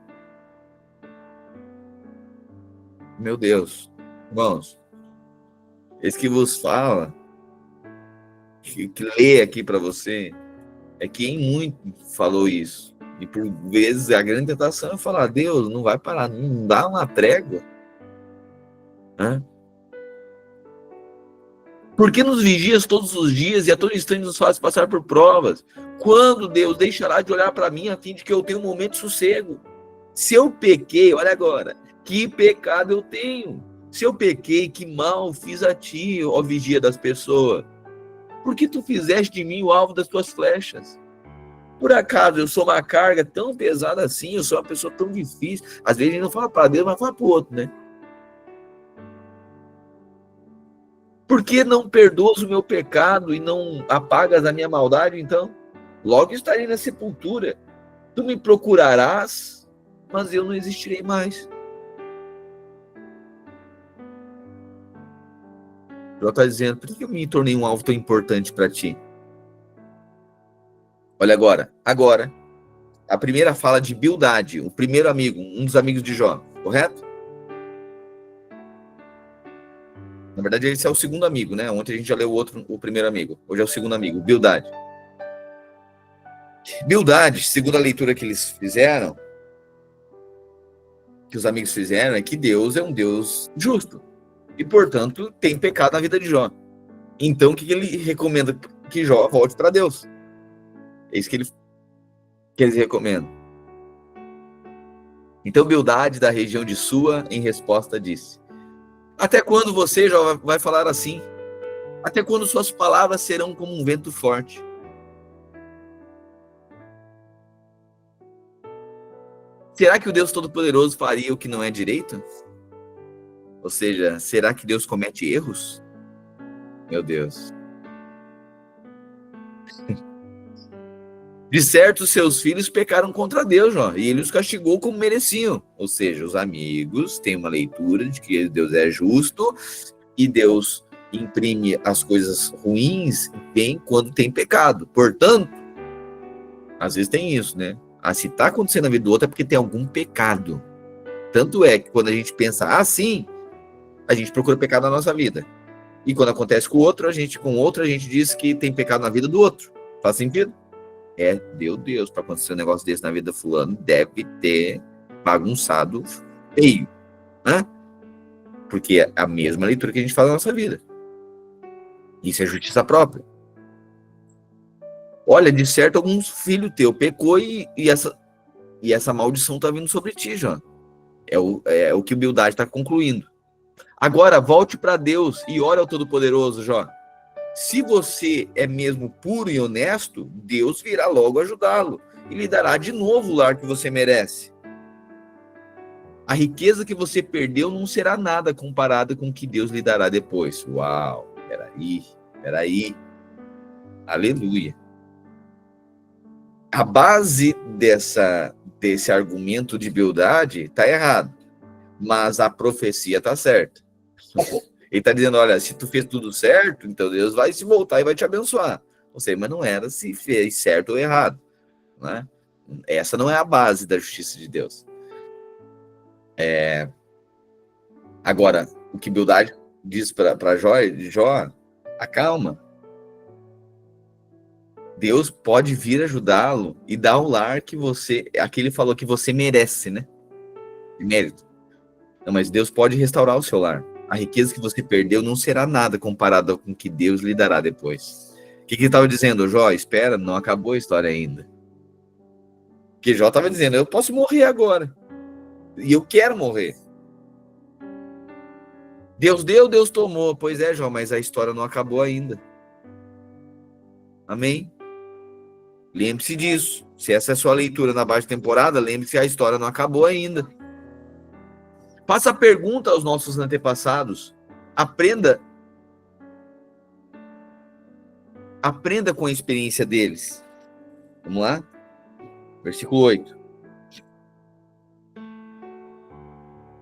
Meu Deus. Irmãos, esse que vos fala, que lê aqui para você, é quem muito falou isso. E por vezes a grande tentação é falar, Deus, não vai parar, não dá uma trégua. Né? Por que nos vigias todos os dias e a todo instante nos faz passar por provas? Quando Deus deixará de olhar para mim a fim de que eu tenha um momento de sossego? Se eu pequei, olha agora, que pecado eu tenho? Se eu pequei, que mal fiz a ti, ó vigia das pessoas? Por que tu fizeste de mim o alvo das tuas flechas? Por acaso eu sou uma carga tão pesada assim? Eu sou uma pessoa tão difícil? Às vezes a gente não fala para Deus, mas fala para o outro, né? Por que não perdoas o meu pecado e não apagas a minha maldade, então? Logo estarei na sepultura. Tu me procurarás, mas eu não existirei mais. Ela está dizendo, por que eu me tornei um alvo tão importante para ti? Olha agora, a primeira fala de Bildade, o primeiro amigo, um dos amigos de Jó, correto? Na verdade, esse é o segundo amigo, né? Ontem a gente já leu o primeiro amigo. Hoje é o segundo amigo, Bildade. Bildade, segundo a leitura que eles fizeram, que os amigos fizeram, é que Deus é um Deus justo. E, portanto, tem pecado na vida de Jó. Então, o que ele recomenda? Que Jó volte para Deus. É isso que eles recomendam. Então, Bildade, da região de Sua, em resposta, disse: até quando você, Jó, vai falar assim? Até quando suas palavras serão como um vento forte? Será que o Deus Todo-Poderoso faria o que não é direito? Ou seja, será que Deus comete erros? Meu Deus. De certo, seus filhos pecaram contra Deus, Jó, e ele os castigou como mereciam. Ou seja, os amigos têm uma leitura de que Deus é justo e Deus imprime as coisas ruins bem quando tem pecado. Portanto, às vezes tem isso, né? Se está acontecendo na vida do outro é porque tem algum pecado. Tanto é que quando a gente pensa assim, a gente procura pecado na nossa vida. E quando acontece com o outro, a gente diz que tem pecado na vida do outro. Faz sentido? Meu Deus, para acontecer um negócio desse na vida do fulano, deve ter bagunçado feio, né? Porque é a mesma leitura que a gente faz na nossa vida. Isso é justiça própria. Olha, de certo, algum filho teu pecou e essa maldição está vindo sobre ti, Jó. É o que o Bildade está concluindo. Agora, volte para Deus e ore ao Todo-Poderoso, Jó. Se você é mesmo puro e honesto, Deus virá logo ajudá-lo e lhe dará de novo o lar que você merece. A riqueza que você perdeu não será nada comparada com o que Deus lhe dará depois. Uau, peraí. Aleluia. A base desse argumento de Bildade está errado, mas a profecia está certa. Ele está dizendo, olha, se tu fez tudo certo, então Deus vai se voltar e vai te abençoar. Ou seja, mas não era se fez certo ou errado, né? Essa não é a base da justiça de Deus. Agora, o que Bildade diz para Jó, acalma. Deus pode vir ajudá-lo e dar o lar que aqui ele falou que você merece, né? De mérito. Não, mas Deus pode restaurar o seu lar. A riqueza que você perdeu não será nada comparada com o que Deus lhe dará depois. O que ele estava dizendo? Jó, espera, não acabou a história ainda. Porque Jó estava dizendo, eu posso morrer agora. E eu quero morrer. Deus deu, Deus tomou. Pois é, Jó, mas a história não acabou ainda. Amém? Lembre-se disso. Se essa é a sua leitura na baixa temporada, lembre-se que a história não acabou ainda. Faça a pergunta aos nossos antepassados. Aprenda com a experiência deles. Vamos lá? Versículo 8.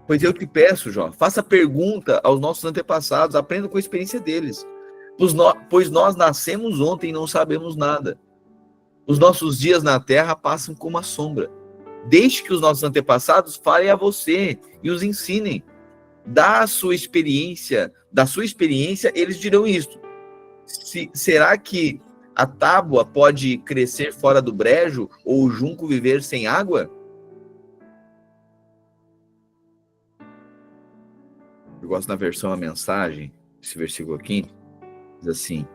Pois eu te peço, Jó, faça pergunta aos nossos antepassados, aprenda com a experiência deles. Pois nós nascemos ontem e não sabemos nada. Os nossos dias na terra passam como a sombra. Deixe que os nossos antepassados falem a você e os ensinem. Da sua experiência, eles dirão isto. Será que a tábua pode crescer fora do brejo ou o junco viver sem água? Eu gosto da versão a mensagem, esse versículo aqui, diz assim.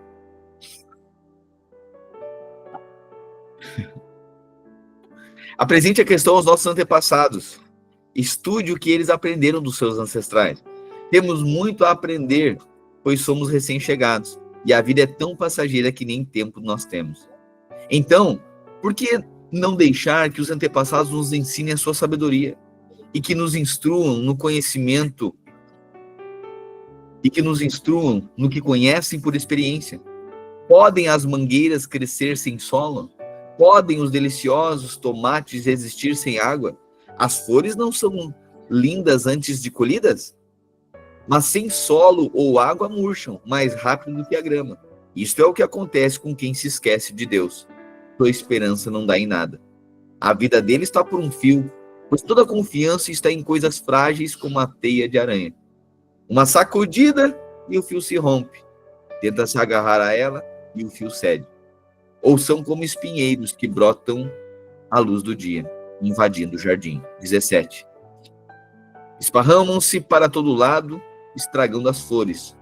Apresente a questão aos nossos antepassados. Estude o que eles aprenderam dos seus ancestrais. Temos muito a aprender, pois somos recém-chegados. E a vida é tão passageira que nem tempo nós temos. Então, por que não deixar que os antepassados nos ensinem a sua sabedoria? E que nos instruam no conhecimento e que nos instruam no que conhecem por experiência. Podem as mangueiras crescer sem solo? Podem os deliciosos tomates existir sem água? As flores não são lindas antes de colhidas? Mas sem solo ou água murcham mais rápido do que a grama. Isto é o que acontece com quem se esquece de Deus. Sua esperança não dá em nada. A vida dele está por um fio, pois toda confiança está em coisas frágeis como a teia de aranha. Uma sacudida e o fio se rompe. Tenta se agarrar a ela e o fio cede. Ou são como espinheiros que brotam à luz do dia, invadindo o jardim. 17. Esparramam-se para todo lado, estragando as flores,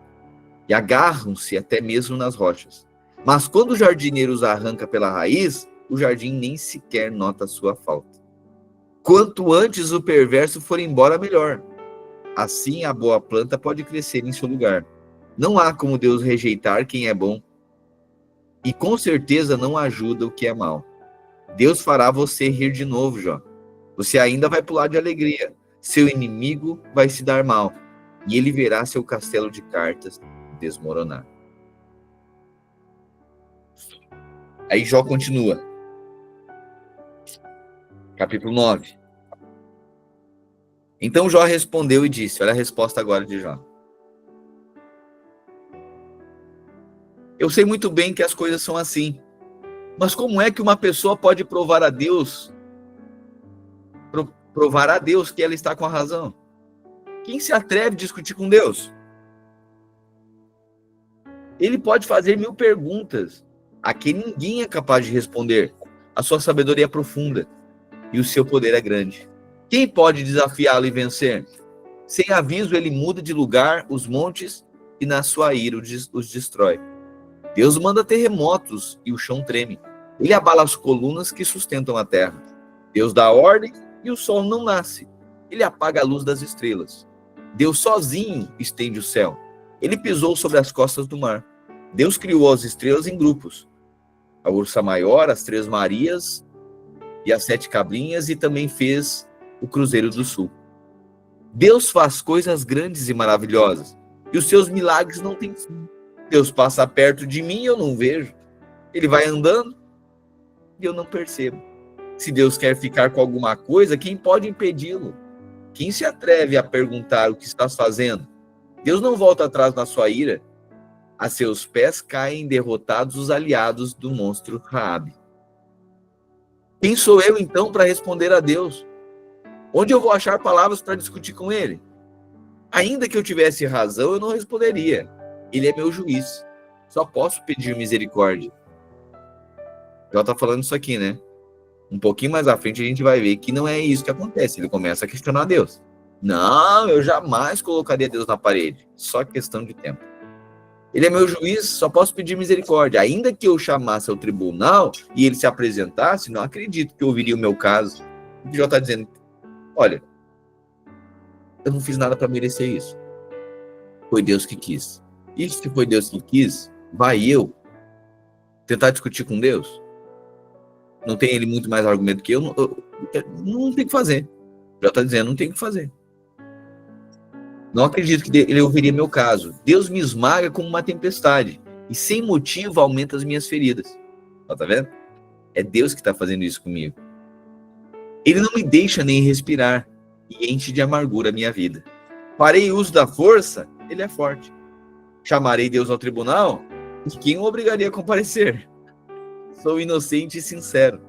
e agarram-se até mesmo nas rochas. Mas quando o jardineiro os arranca pela raiz, o jardim nem sequer nota a sua falta. Quanto antes o perverso for embora, melhor. Assim a boa planta pode crescer em seu lugar. Não há como Deus rejeitar quem é bom, e com certeza não ajuda o que é mal. Deus fará você rir de novo, Jó. Você ainda vai pular de alegria. Seu inimigo vai se dar mal, e ele verá seu castelo de cartas desmoronar. Aí Jó continua. Capítulo 9. Então Jó respondeu e disse, olha a resposta agora de Jó. Eu sei muito bem que as coisas são assim, mas como é que uma pessoa pode provar a Deus que ela está com a razão? Quem se atreve a discutir com Deus? Ele pode fazer 1000 perguntas, a que ninguém é capaz de responder. A sua sabedoria é profunda e o seu poder é grande. Quem pode desafiá-lo e vencer? Sem aviso, ele muda de lugar os montes e na sua ira os destrói. Deus manda terremotos e o chão treme. Ele abala as colunas que sustentam a terra. Deus dá ordem e o sol não nasce. Ele apaga a luz das estrelas. Deus sozinho estende o céu. Ele pisou sobre as costas do mar. Deus criou as estrelas em grupos. A Ursa Maior, as 3 Marias e as 7 Cabrinhas, e também fez o Cruzeiro do Sul. Deus faz coisas grandes e maravilhosas, e os seus milagres não têm fim. Deus passa perto de mim e eu não vejo. Ele vai andando e eu não percebo. Se Deus quer ficar com alguma coisa, quem pode impedi-lo? Quem se atreve a perguntar o que estás fazendo? Deus não volta atrás na sua ira. A seus pés caem derrotados os aliados do monstro Raabe. Quem sou eu então para responder a Deus? Onde eu vou achar palavras para discutir com ele? Ainda que eu tivesse razão, eu não responderia. Ele é meu juiz. Só posso pedir misericórdia. Já está falando isso aqui, né? Um pouquinho mais à frente a gente vai ver que não é isso que acontece. Ele começa a questionar Deus. Não, eu jamais colocaria Deus na parede. Só questão de tempo. Ele é meu juiz, só posso pedir misericórdia. Ainda que eu chamasse ao tribunal e ele se apresentasse, não acredito que ouviria o meu caso. O já está dizendo, olha, eu não fiz nada para merecer isso. Foi Deus que quis. E se foi Deus que quis, vai eu tentar discutir com Deus? Não tem ele muito mais argumento que eu não tem o que fazer. Já está dizendo, não tem o que fazer. Não acredito que ele ouviria meu caso. Deus me esmaga como uma tempestade e sem motivo aumenta as minhas feridas. Tá vendo? É Deus que está fazendo isso comigo. Ele não me deixa nem respirar e enche de amargura a minha vida. Farei uso da força, ele é forte. Chamarei Deus ao tribunal, e quem o obrigaria a comparecer? Sou inocente e sincero.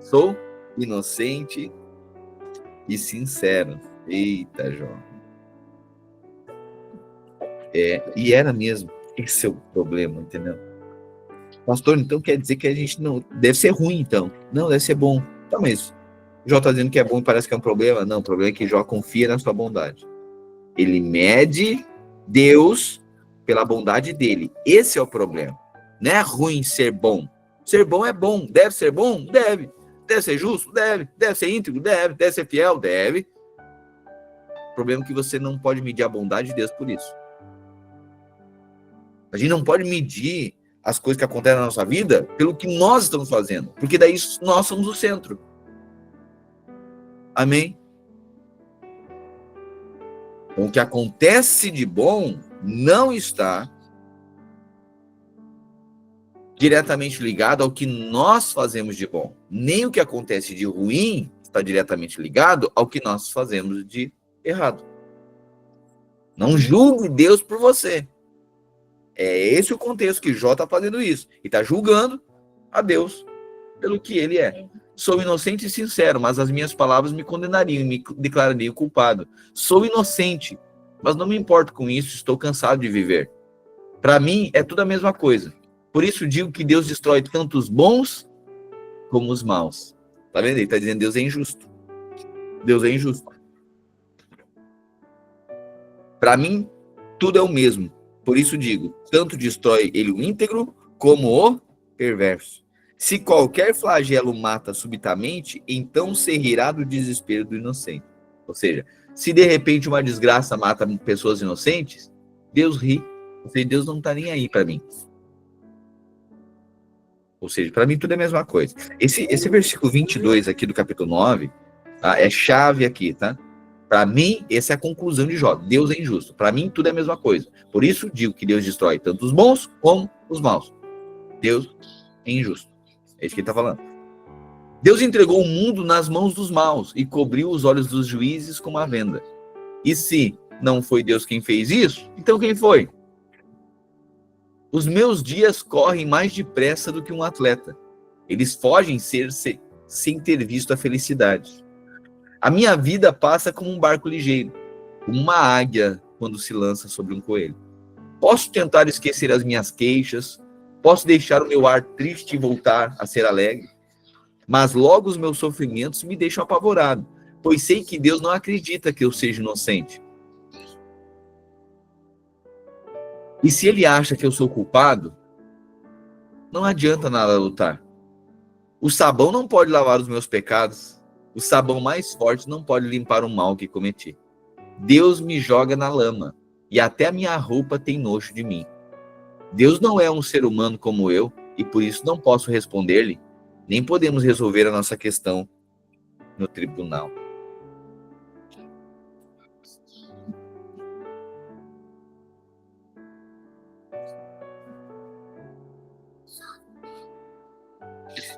Sou inocente e sincero. Eita, Jó. E era mesmo. Esse é o problema, entendeu? Pastor, então quer dizer que a gente não... Deve ser ruim, então. Não, deve ser bom. Tá, mas Jó está dizendo que é bom e parece que é um problema. Não, o problema é que Jó confia na sua bondade. Ele mede Deus pela bondade dele. Esse é o problema. Não é ruim ser bom. Ser bom é bom. Deve ser bom? Deve. Deve ser justo? Deve. Deve ser íntegro? Deve. Deve ser fiel? Deve. O problema é que você não pode medir a bondade de Deus por isso. A gente não pode medir as coisas que acontecem na nossa vida pelo que nós estamos fazendo. Porque daí nós somos o centro. Amém? Então, o que acontece de bom não está diretamente ligado ao que nós fazemos de bom. Nem o que acontece de ruim está diretamente ligado ao que nós fazemos de errado. Não julgue Deus por você. É esse o contexto que Jó está fazendo isso. E está julgando a Deus pelo que ele é. Sou inocente e sincero, mas as minhas palavras me condenariam, me declarariam culpado. Sou inocente. Mas não me importo com isso, estou cansado de viver. Para mim, é tudo a mesma coisa. Por isso digo que Deus destrói tanto os bons como os maus. Tá vendo? Ele está dizendo que Deus é injusto. Deus é injusto. Para mim, tudo é o mesmo. Por isso digo, tanto destrói ele o íntegro como o perverso. Se qualquer flagelo mata subitamente, então se rirá do desespero do inocente. Ou seja, se de repente uma desgraça mata pessoas inocentes, Deus ri. Ou seja, Deus não está nem aí para mim. Ou seja, para mim tudo é a mesma coisa. Esse versículo 22 aqui do capítulo 9, tá, é chave aqui, tá? Para mim, essa é a conclusão de Jó. Deus é injusto. Para mim, tudo é a mesma coisa. Por isso, digo que Deus destrói tanto os bons como os maus. Deus é injusto. É isso que ele está falando. Deus entregou o mundo nas mãos dos maus e cobriu os olhos dos juízes com uma venda. E se não foi Deus quem fez isso, então quem foi? Os meus dias correm mais depressa do que um atleta. Eles fogem sem ter visto a felicidade. A minha vida passa como um barco ligeiro, como uma águia quando se lança sobre um coelho. Posso tentar esquecer as minhas queixas, posso deixar o meu ar triste e voltar a ser alegre, mas logo os meus sofrimentos me deixam apavorado, pois sei que Deus não acredita que eu seja inocente. E se ele acha que eu sou culpado, não adianta nada lutar. O sabão não pode lavar os meus pecados. O sabão mais forte não pode limpar o mal que cometi. Deus me joga na lama, e até a minha roupa tem nojo de mim. Deus não é um ser humano como eu, e por isso não posso responder-lhe, nem podemos resolver a nossa questão no tribunal.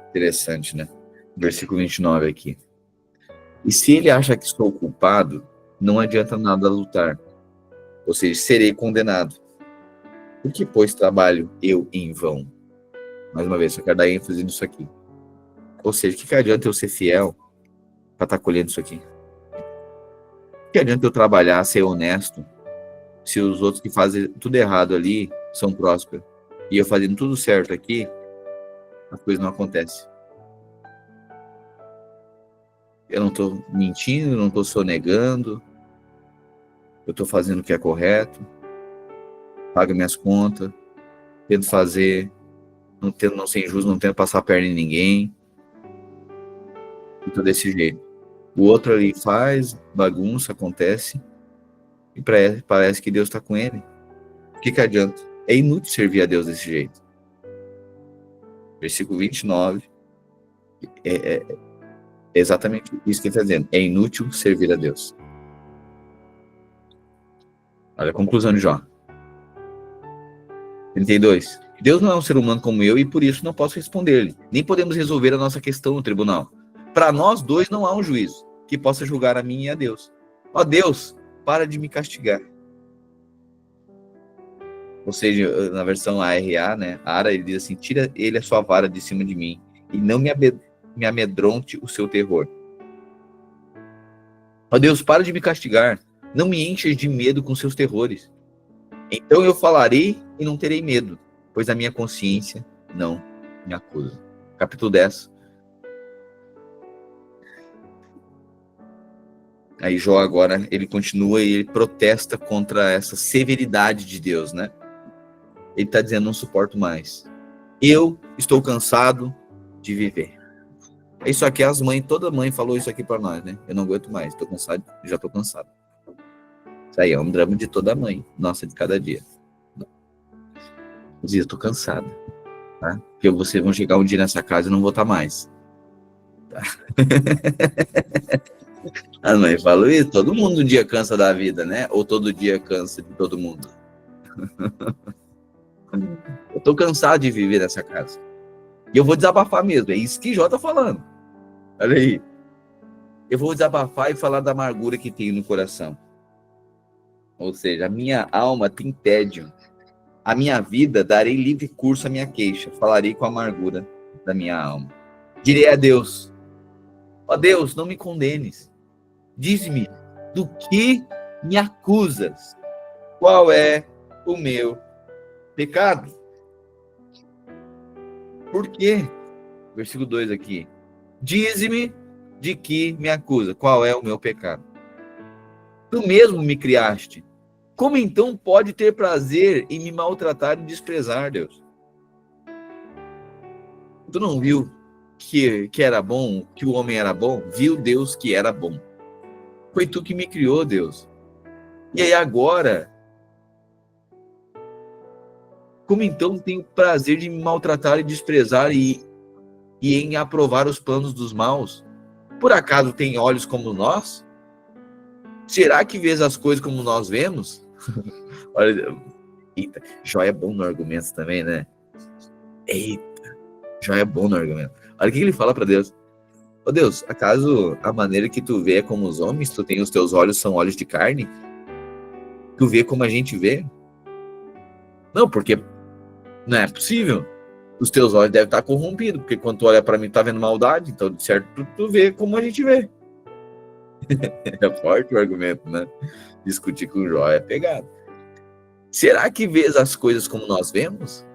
Interessante, né? Versículo 29 aqui. E se ele acha que estou culpado, não adianta nada lutar. Ou seja, serei condenado. Por que, pois, trabalho eu em vão? Mais uma vez, só quero dar ênfase nisso aqui. Ou seja, o que adianta eu ser fiel para estar colhendo isso aqui? O que adianta eu trabalhar, ser honesto, se os outros que fazem tudo errado ali são prósperos? E eu fazendo tudo certo aqui, as coisas não acontecem. Eu não estou mentindo, não estou sonegando, eu estou fazendo o que é correto, pago minhas contas, tento fazer, não ser injusto, não tento passar a perna em ninguém, e tô desse jeito. O outro ali faz, bagunça, acontece, e parece que Deus está com ele. O que adianta? É inútil servir a Deus desse jeito. Versículo 29 é exatamente isso que ele está dizendo. É inútil servir a Deus. Olha a conclusão de Jó. 32. Deus não é um ser humano como eu e por isso não posso responder-lhe. Nem podemos resolver a nossa questão no tribunal. Para nós dois não há um juízo que possa julgar a mim e a Deus. Ó Deus, para de me castigar. Ou seja, na versão ARA, né? ARA, ele diz assim, tira ele a sua vara de cima de mim e não me amedronte o seu terror. Ó Deus, para de me castigar. Não me enches de medo com seus terrores. Então eu falarei e não terei medo, pois a minha consciência não me acusa. Capítulo 10. Aí Jó agora, ele continua e ele protesta contra essa severidade de Deus, né? Ele está dizendo, não suporto mais. Eu estou cansado de viver. É isso aqui, toda mãe falou isso aqui para nós, né? Eu não aguento mais, estou cansado, já estou cansado. Isso aí é um drama de toda mãe, nossa, de cada dia. Eu estou cansado, tá? Porque vocês vão chegar um dia nessa casa e não vou estar mais. Tá? A mãe falou isso, todo mundo um dia cansa da vida, né? Ou todo dia cansa de todo mundo. Eu estou cansado de viver nessa casa. E eu vou desabafar mesmo, é isso que Jó está falando. Olha aí. Eu vou desabafar e falar da amargura que tenho no coração. Ou seja, a minha alma tem tédio. A minha vida darei livre curso à minha queixa. Falarei com a amargura da minha alma. Direi a Deus, ó Deus, não me condenes. Diz-me, do que me acusas, qual é o meu pecado? Por quê? Versículo 2 aqui. Dize-me de que me acusa, qual é o meu pecado? Tu mesmo me criaste. Como então pode ter prazer em me maltratar e desprezar, Deus? Tu não viu que era bom, que o homem era bom? Viu Deus que era bom. Foi tu que me criou, Deus. E aí agora, como então tenho prazer de me maltratar e desprezar e em aprovar os planos dos maus? Por acaso tem olhos como nós? Será que vês as coisas como nós vemos? Olha, eita, Jó é bom no argumento também, né? Eita, Jó é bom no argumento. Olha o que ele fala para Deus. Ô Deus, acaso a maneira que tu vê é como os homens? Tu tem os teus olhos, são olhos de carne? Tu vê como a gente vê? Não, porque não é possível. Os teus olhos devem estar corrompidos, porque quando tu olha para mim, tá vendo maldade, então de certo tu vê como a gente vê. É forte o argumento, né? Discutir com o Jó é pegado. Será que vês as coisas como nós vemos?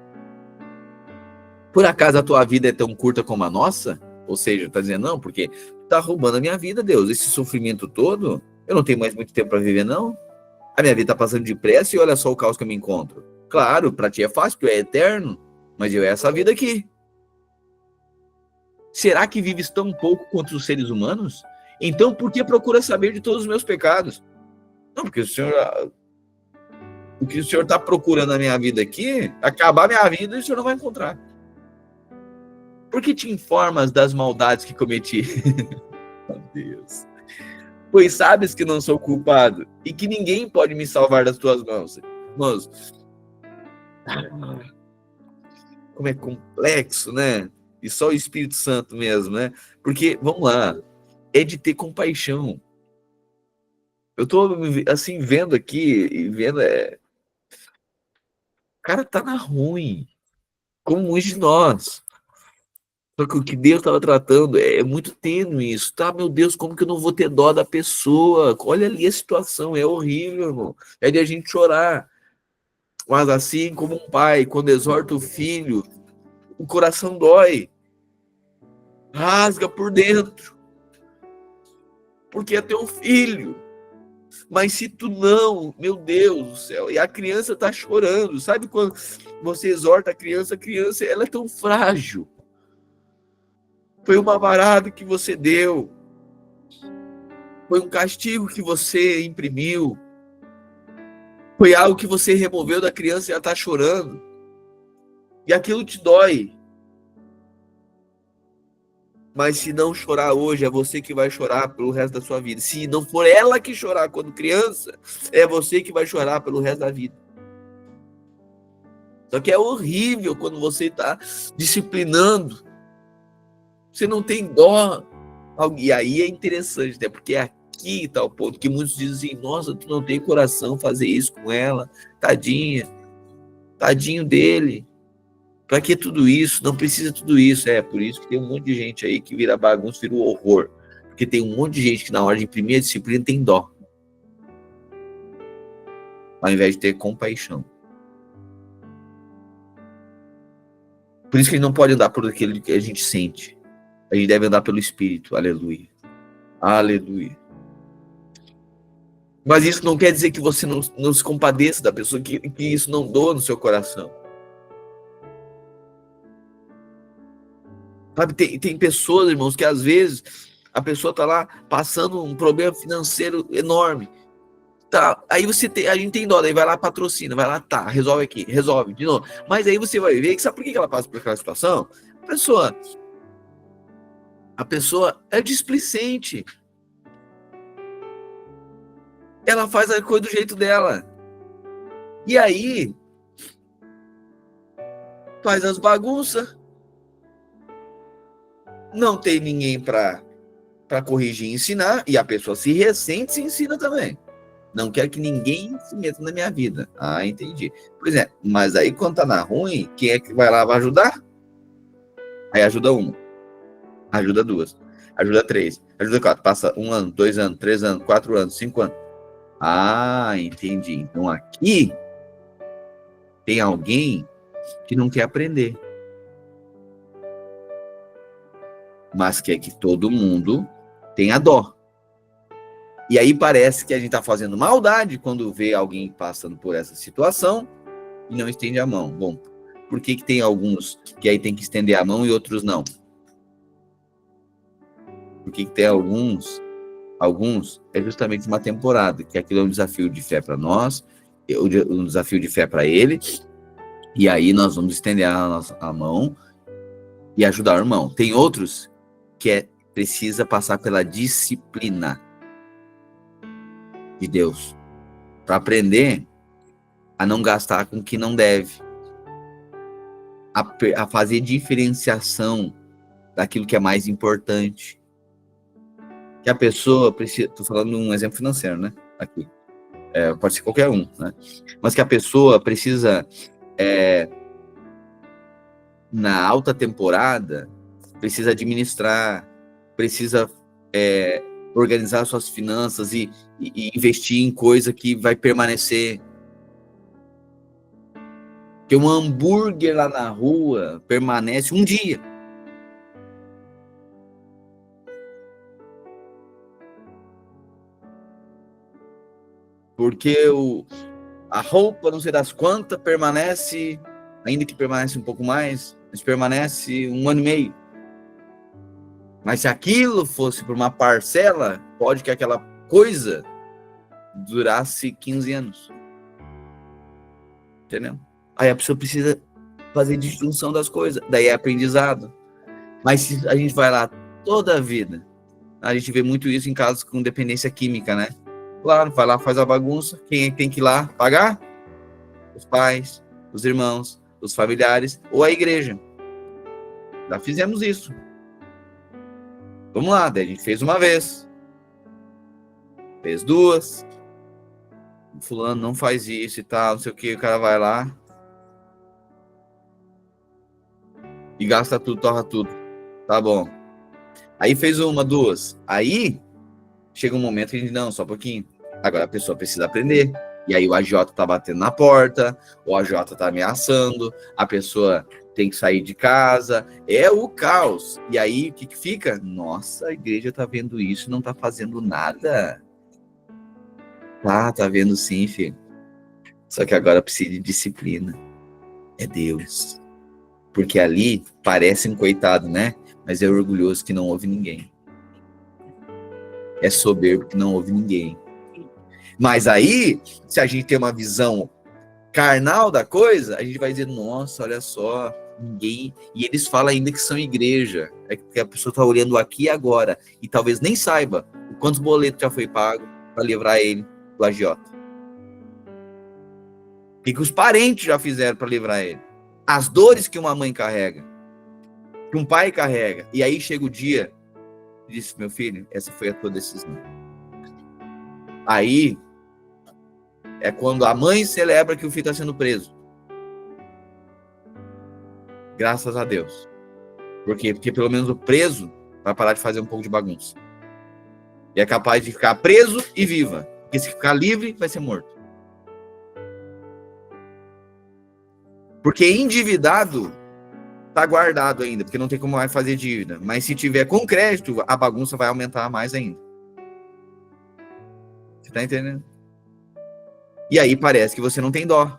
Por acaso a tua vida é tão curta como a nossa? Ou seja, tá dizendo, não, porque tá roubando a minha vida, Deus. Esse sofrimento todo, eu não tenho mais muito tempo para viver, não. A minha vida tá passando depressa e olha só o caos que eu me encontro. Claro, para ti é fácil, tu é eterno, mas eu é essa vida aqui. Será que vives tão pouco quanto os seres humanos? Então, por que procura saber de todos os meus pecados? Não, porque o que o senhor está procurando na minha vida aqui, acabar a minha vida, e o senhor não vai encontrar. Por que te informas das maldades que cometi? Meu Deus. Pois sabes que não sou culpado e que ninguém pode me salvar das tuas mãos. Irmãos, como é complexo, né? E só o Espírito Santo mesmo, né? Porque, vamos lá, é de ter compaixão. Eu tô, assim, vendo aqui, e vendo, o cara tá na ruim, como muitos de nós. Só que o que Deus estava tratando é muito tênue isso, tá? Meu Deus, como que eu não vou ter dó da pessoa? Olha ali a situação, é horrível, irmão. É de a gente chorar. Mas assim como um pai, quando exorta o filho, o coração dói. Rasga por dentro. Porque é teu filho. Mas se tu não, meu Deus do céu, e a criança tá chorando. Sabe quando você exorta a criança ela é tão frágil. Foi uma varada que você deu. Foi um castigo que você imprimiu. Foi algo que você removeu da criança e ela está chorando. E aquilo te dói. Mas se não chorar hoje, é você que vai chorar pelo resto da sua vida. Se não for ela que chorar quando criança, é você que vai chorar pelo resto da vida. Só que é horrível quando você está disciplinando. Você não tem dó. E aí é interessante, né? Porque aqui está o ponto que muitos dizem assim, nossa, tu não tem coração fazer isso com ela. Tadinha. Tadinho dele. Para que tudo isso? Não precisa tudo isso. É por isso que tem um monte de gente aí que vira bagunça, vira um horror. Porque tem um monte de gente que na hora de imprimir a disciplina tem dó. Ao invés de ter compaixão. Por isso que a gente não pode andar por aquilo que a gente sente. A gente deve andar pelo Espírito. Aleluia. Aleluia. Mas isso não quer dizer que você não se compadeça da pessoa, que isso não doa no seu coração. Sabe, tem pessoas, irmãos, que às vezes a pessoa está lá passando um problema financeiro enorme. Tá, aí a gente tem dó, daí vai lá, patrocina, vai lá, tá, resolve aqui, resolve de novo. Mas aí você vai ver que sabe por que ela passa por aquela situação? A pessoa é displicente. Ela faz a coisa do jeito dela. E aí faz as bagunças. Não tem ninguém para corrigir e ensinar, e a pessoa se ressente e se ensina também. Não quero que ninguém se meta na minha vida. Ah, entendi. Pois é, mas aí quando tá na ruim, quem é que vai lá vai ajudar? Aí ajuda uma, ajuda duas, ajuda três, ajuda quatro. Passa 1 ano, 2 anos, 3 anos, 4 anos, 5 anos. Ah, entendi. Então aqui tem alguém que não quer aprender, mas quer que todo mundo tenha dó. E aí parece que a gente está fazendo maldade quando vê alguém passando por essa situação e não estende a mão. Bom, por que tem alguns que aí tem que estender a mão e outros não? Por que tem alguns é justamente uma temporada, que aquilo é um desafio de fé para nós, um desafio de fé para ele, e aí nós vamos estender a mão e ajudar o irmão. Tem outros que precisa passar pela disciplina de Deus, para aprender a não gastar com o que não deve, a fazer diferenciação daquilo que é mais importante. Que a pessoa precisa, estou falando de um exemplo financeiro, né? Aqui. Pode ser qualquer um, né? Mas que a pessoa precisa, na alta temporada, precisa administrar, precisa organizar suas finanças e investir em coisa que vai permanecer. Porque um hambúrguer lá na rua permanece um dia. Porque a roupa, não sei das quantas, permanece, ainda que permanece um pouco mais, mas permanece 1 ano e meio. Mas se aquilo fosse por uma parcela, pode que aquela coisa durasse 15 anos. Entendeu? Aí a pessoa precisa fazer distinção das coisas, daí é aprendizado. Mas se a gente vai lá toda a vida, a gente vê muito isso em casos com dependência química, né? Claro, vai lá, faz a bagunça, quem tem que ir lá pagar? Os pais, os irmãos, os familiares ou a igreja. Já fizemos isso. Vamos lá, daí a gente fez uma vez, fez 2, fulano não faz isso e tal, não sei o que, o cara vai lá e gasta tudo, torra tudo. Tá bom. Aí fez 1, 2. Aí chega um momento que a gente, não, só um pouquinho. Agora a pessoa precisa aprender. E aí o AJ tá batendo na porta, o AJ tá ameaçando, a pessoa tem que sair de casa, é o caos. E aí o que fica? Nossa, a igreja tá vendo isso e não tá fazendo nada. Tá vendo sim, filho. Só que agora precisa de disciplina. É Deus. Porque ali parece um coitado, né? Mas é orgulhoso que não ouve ninguém. É soberbo que não ouve ninguém. Mas aí, se a gente tem uma visão carnal da coisa, a gente vai dizer, nossa, olha só, ninguém... E eles falam ainda que são igreja. É que a pessoa está olhando aqui e agora. E talvez nem saiba quantos boletos já foi pago para livrar ele do agiota. O que os parentes já fizeram para livrar ele. As dores que uma mãe carrega. Que um pai carrega. E aí chega o dia e diz, meu filho, essa foi a tua decisão. Aí é quando a mãe celebra que o filho está sendo preso. Graças a Deus. Por quê? Porque pelo menos o preso vai parar de fazer um pouco de bagunça. E é capaz de ficar preso e viva. Porque se ficar livre, vai ser morto. Porque endividado está guardado ainda, porque não tem como mais fazer dívida. Mas se tiver com crédito, a bagunça vai aumentar mais ainda. Você está entendendo? E aí parece que você não tem dó.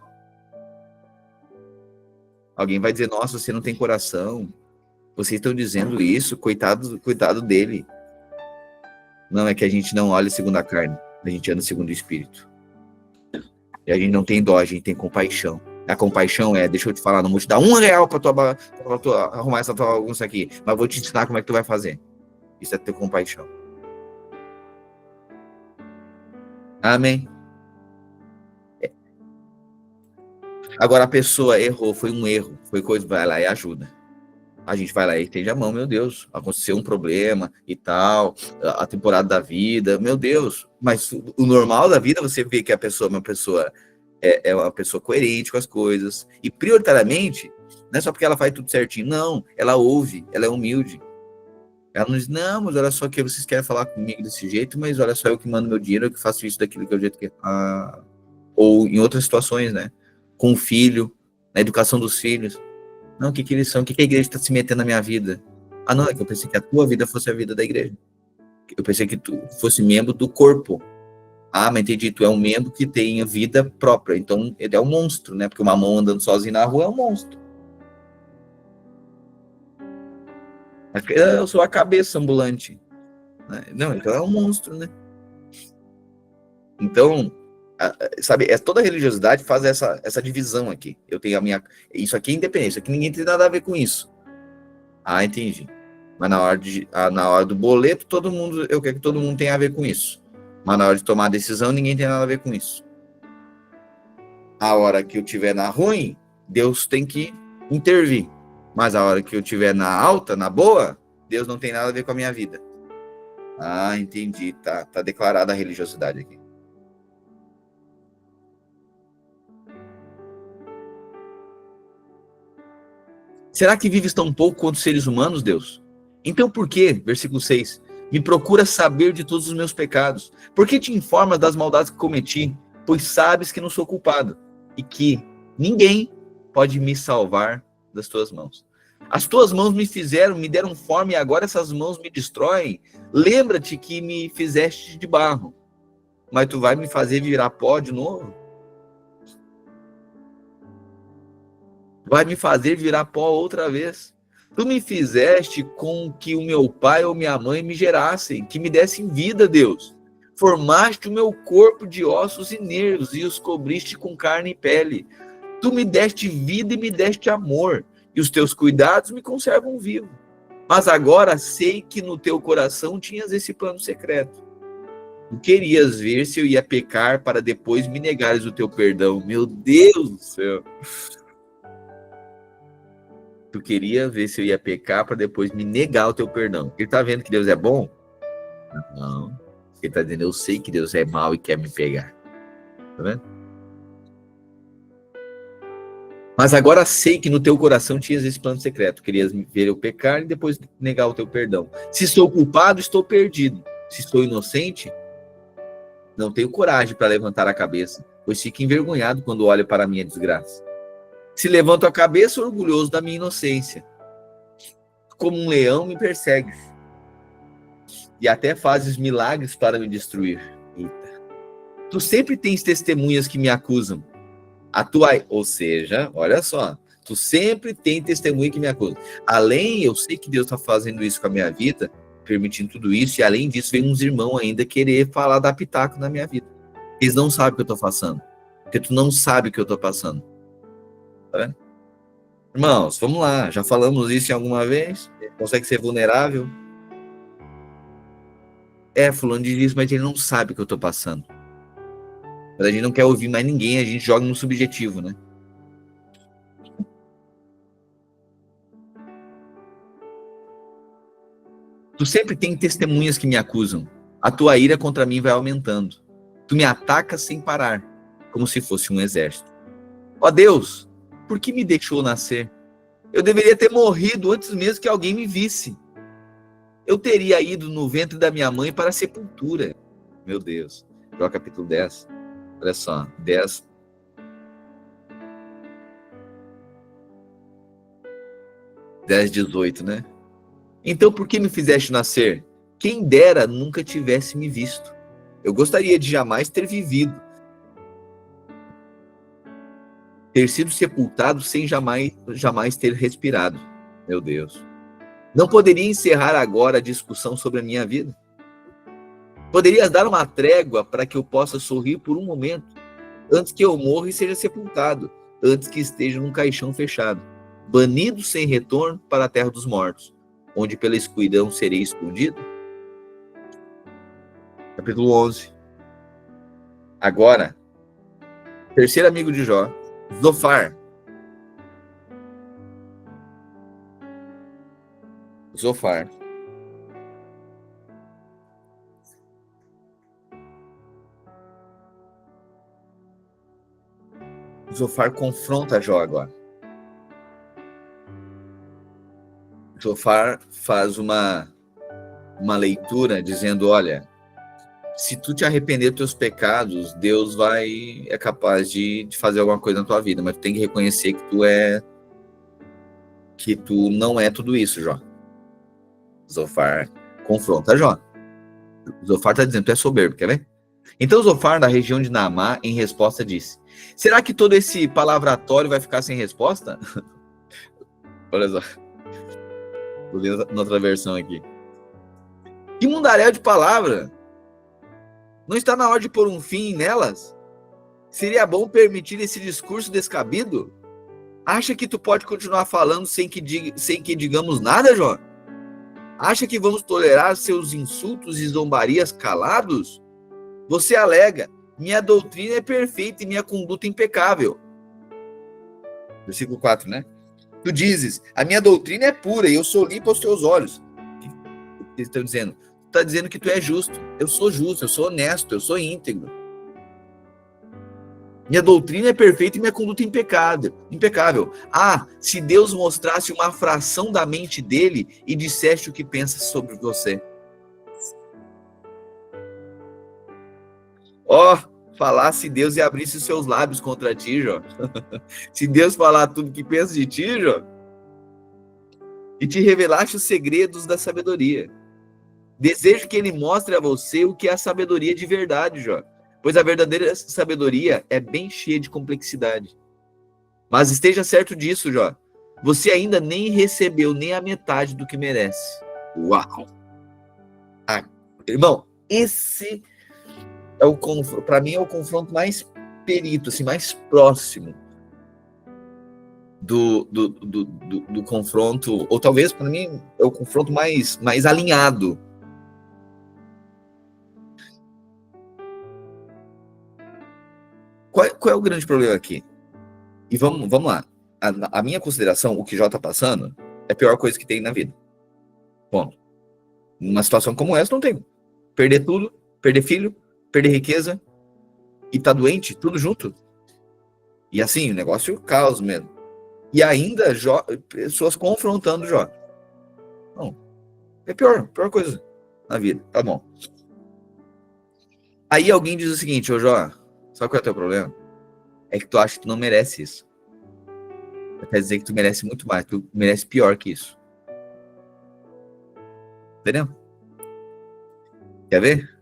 Alguém vai dizer, nossa, você não tem coração. Vocês estão dizendo isso, coitado dele. Não, é que a gente não olha segundo a carne, a gente anda segundo o Espírito. E a gente não tem dó, a gente tem compaixão. A compaixão deixa eu te falar, não vou te dar R$1 para tu arrumar essa tua bagunça aqui, mas vou te ensinar como é que tu vai fazer. Isso é ter compaixão. Amém? Agora a pessoa errou, foi um erro, foi coisa, vai lá e ajuda. A gente vai lá e estende a mão, meu Deus, aconteceu um problema e tal, a temporada da vida, meu Deus. Mas o normal da vida, você vê que a pessoa é uma pessoa coerente com as coisas. E prioritariamente, não é só porque ela faz tudo certinho, não, ela ouve, ela é humilde. Ela não diz, não, mas olha só que vocês querem falar comigo desse jeito, mas olha só, eu que mando meu dinheiro, eu que faço isso daquilo que é o jeito que... Ou em outras situações, né? Com o filho, na educação dos filhos. Não, o que eles são? O que a igreja está se metendo na minha vida? Ah, não, é que eu pensei que a tua vida fosse a vida da igreja. Eu pensei que tu fosse membro do corpo. Ah, mas entendi, tu é um membro que tem vida própria. Então, ele é um monstro, né? Porque uma mão andando sozinho na rua é um monstro. Eu sou a cabeça ambulante. Não, então é um monstro, né? Então, sabe, toda religiosidade faz essa divisão aqui. Eu tenho a minha... Isso aqui é independente, isso aqui ninguém tem nada a ver com isso. Ah, entendi. Mas na hora do boleto, eu quero que todo mundo tenha a ver com isso. Mas na hora de tomar a decisão, ninguém tem nada a ver com isso. A hora que eu tiver na ruim, Deus tem que intervir. Mas a hora que eu tiver na alta, na boa, Deus não tem nada a ver com a minha vida. Ah, entendi. Tá declarada a religiosidade aqui. Será que vives tão pouco quanto seres humanos, Deus? Então por que, versículo 6, me procura saber de todos os meus pecados? Por que te informas das maldades que cometi? Pois sabes que não sou culpado e que ninguém pode me salvar das tuas mãos. As tuas mãos me deram fome e agora essas mãos me destroem. Lembra-te que me fizeste de barro, mas tu vai me fazer virar pó de novo? Vai me fazer virar pó outra vez. Tu me fizeste com que o meu pai ou minha mãe me gerassem, que me dessem vida, Deus. Formaste o meu corpo de ossos e nervos e os cobriste com carne e pele. Tu me deste vida e me deste amor, e os teus cuidados me conservam vivo. Mas agora sei que no teu coração tinhas esse plano secreto. Tu querias ver se eu ia pecar para depois me negares o teu perdão. Meu Deus do céu. Tu queria ver se eu ia pecar para depois me negar o teu perdão. Ele tá vendo que Deus é bom? Não. Ele tá dizendo, eu sei que Deus é mau e quer me pegar. Tá vendo? Mas agora sei que no teu coração tinhas esse plano secreto. Querias ver eu pecar e depois negar o teu perdão. Se estou culpado, estou perdido. Se estou inocente, não tenho coragem para levantar a cabeça, pois fico envergonhado quando olho para a minha desgraça. Se levanto a cabeça, orgulhoso da minha inocência. Como um leão me persegues. E até fazes milagres para me destruir. Eita. Tu sempre tens testemunhas que me acusam. Ou seja, olha só, tu sempre tem testemunha que me acusa. Além, eu sei que Deus está fazendo isso com a minha vida, permitindo tudo isso, e além disso, vem uns irmãos ainda querer falar da pitaco na minha vida. Eles não sabem o que eu estou passando. Porque tu não sabe o que eu estou passando. Tá vendo? Irmãos, vamos lá. Já falamos isso em alguma vez? Consegue ser vulnerável? Fulano diz isso, mas ele não sabe o que eu estou passando. Mas a gente não quer ouvir mais ninguém, a gente joga no subjetivo, né? Tu sempre tem testemunhas que me acusam. A tua ira contra mim vai aumentando. Tu me atacas sem parar, como se fosse um exército. Ó Deus, por que me deixou nascer? Eu deveria ter morrido antes mesmo que alguém me visse. Eu teria ido no ventre da minha mãe para a sepultura. Meu Deus. Jó capítulo 10. Olha só, 10. 10:18, né? Então, por que me fizeste nascer? Quem dera nunca tivesse me visto. Eu gostaria de jamais ter vivido. Ter sido sepultado sem jamais ter respirado. Meu Deus. Não poderia encerrar agora a discussão sobre a minha vida? Poderias dar uma trégua para que eu possa sorrir por um momento, antes que eu morra e seja sepultado, antes que esteja num caixão fechado, banido sem retorno para a terra dos mortos, onde pela escuridão serei escondido? Capítulo 11. Agora, terceiro amigo de Jó, Zofar. Zofar. Zofar confronta Jó agora. Zofar faz uma uma leitura dizendo, olha, se tu te arrepender dos teus pecados, Deus é capaz de fazer alguma coisa na tua vida, mas tu tem que reconhecer que tu não é tudo isso, Jó. Zofar confronta Jó. Zofar está dizendo, tu é soberbo, quer ver? Então Zofar, da região de Naamá, em resposta disse, será que todo esse palavratório vai ficar sem resposta? Olha só. Vou ler na outra versão aqui. Que mundaréu de palavra! Não está na hora de pôr um fim nelas? Seria bom permitir esse discurso descabido? Acha que tu pode continuar falando sem que digamos nada, Jó? Acha que vamos tolerar seus insultos e zombarias calados? Você alega, minha doutrina é perfeita e minha conduta impecável. Versículo 4, né? Tu dizes, a minha doutrina é pura e eu sou limpo aos teus olhos. O que eles estão dizendo? Tu está dizendo que tu é justo. Eu sou honesto, eu sou íntegro. Minha doutrina é perfeita e minha conduta impecável. Ah, se Deus mostrasse uma fração da mente dele e dissesse o que pensa sobre você. Falasse Deus e abrisse os seus lábios contra ti, Jó. Se Deus falar tudo que pensa de ti, Jó, e te revelasse os segredos da sabedoria. Desejo que ele mostre a você o que é a sabedoria de verdade, Jó. Pois a verdadeira sabedoria é bem cheia de complexidade. Mas esteja certo disso, Jó. Você ainda nem recebeu nem a metade do que merece. Uau! Irmão, esse para mim é o confronto mais perito, assim, mais próximo do confronto, ou talvez para mim é o confronto mais alinhado. Qual é o grande problema aqui? E vamos lá. A minha consideração, o que Jó está passando, é a pior coisa que tem na vida. Bom, numa situação como essa, não tem. Perder tudo, perder filho, perder riqueza, e tá doente, tudo junto. E assim, o negócio caos mesmo. E ainda Jó, pessoas confrontando Jó. Não, é pior coisa na vida, tá bom. Aí alguém diz o seguinte, ô Jó, sabe qual é o teu problema? É que tu acha que tu não merece isso. Quer dizer que tu merece muito mais, tu merece pior que isso. Entendeu? Quer ver?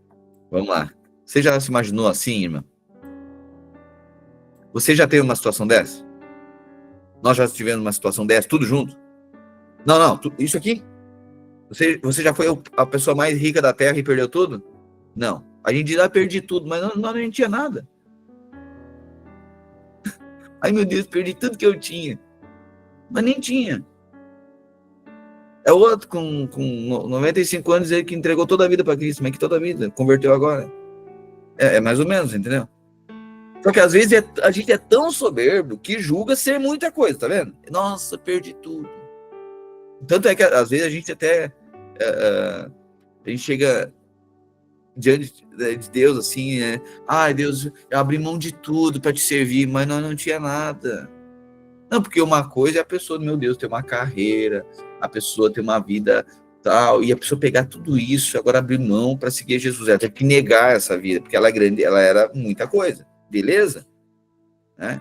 Vamos lá. Você já se imaginou assim, irmã? Você já teve uma situação dessa? Nós já tivemos uma situação dessa, tudo junto? Não, isso aqui? Você já foi a pessoa mais rica da Terra e perdeu tudo? Não. A gente já perdi tudo, mas não nem tinha nada. Ai, meu Deus, perdi tudo que eu tinha. Mas nem tinha. É o outro com 95 anos ele que entregou toda a vida para Cristo, mas que toda a vida, converteu agora. É mais ou menos, entendeu? Só que às vezes a gente é tão soberbo que julga ser muita coisa, tá vendo? Nossa, perdi tudo. Tanto é que às vezes a gente até a gente chega diante de Deus assim, né? Ai, Deus, eu abri mão de tudo para te servir, mas não tinha nada. Não, porque uma coisa é a pessoa, meu Deus, ter uma carreira, a pessoa ter uma vida tal, e a pessoa pegar tudo isso, agora abrir mão para seguir Jesus. Ela tem que negar essa vida, porque ela é grande, ela era muita coisa, beleza? Né?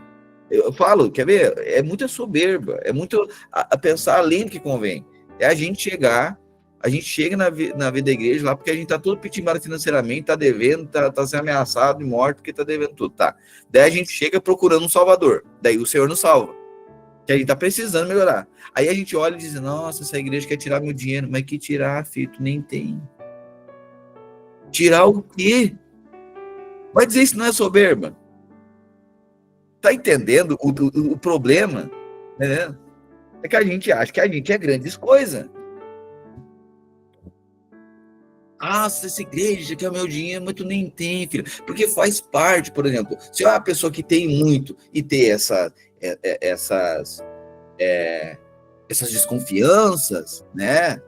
Eu falo, quer ver? É muita soberba, é muito a pensar além do que convém. É a gente chega na vida da igreja lá, porque a gente tá todo pitimbado financeiramente, tá devendo, tá sendo ameaçado de morte, porque tá devendo tudo, tá? Daí a gente chega procurando um salvador, daí o Senhor nos salva. Que a gente tá precisando melhorar. Aí a gente olha e diz, nossa, essa igreja quer tirar meu dinheiro. Mas que tirar, filho? Tu nem tem. Tirar o quê? Vai dizer isso não é soberba? Tá entendendo o problema? Né? É que a gente acha que a gente é grandes coisas. Nossa, essa igreja quer o meu dinheiro, mas tu nem tem, filho. Porque faz parte, por exemplo, se é uma pessoa que tem muito e ter essas desconfianças, né?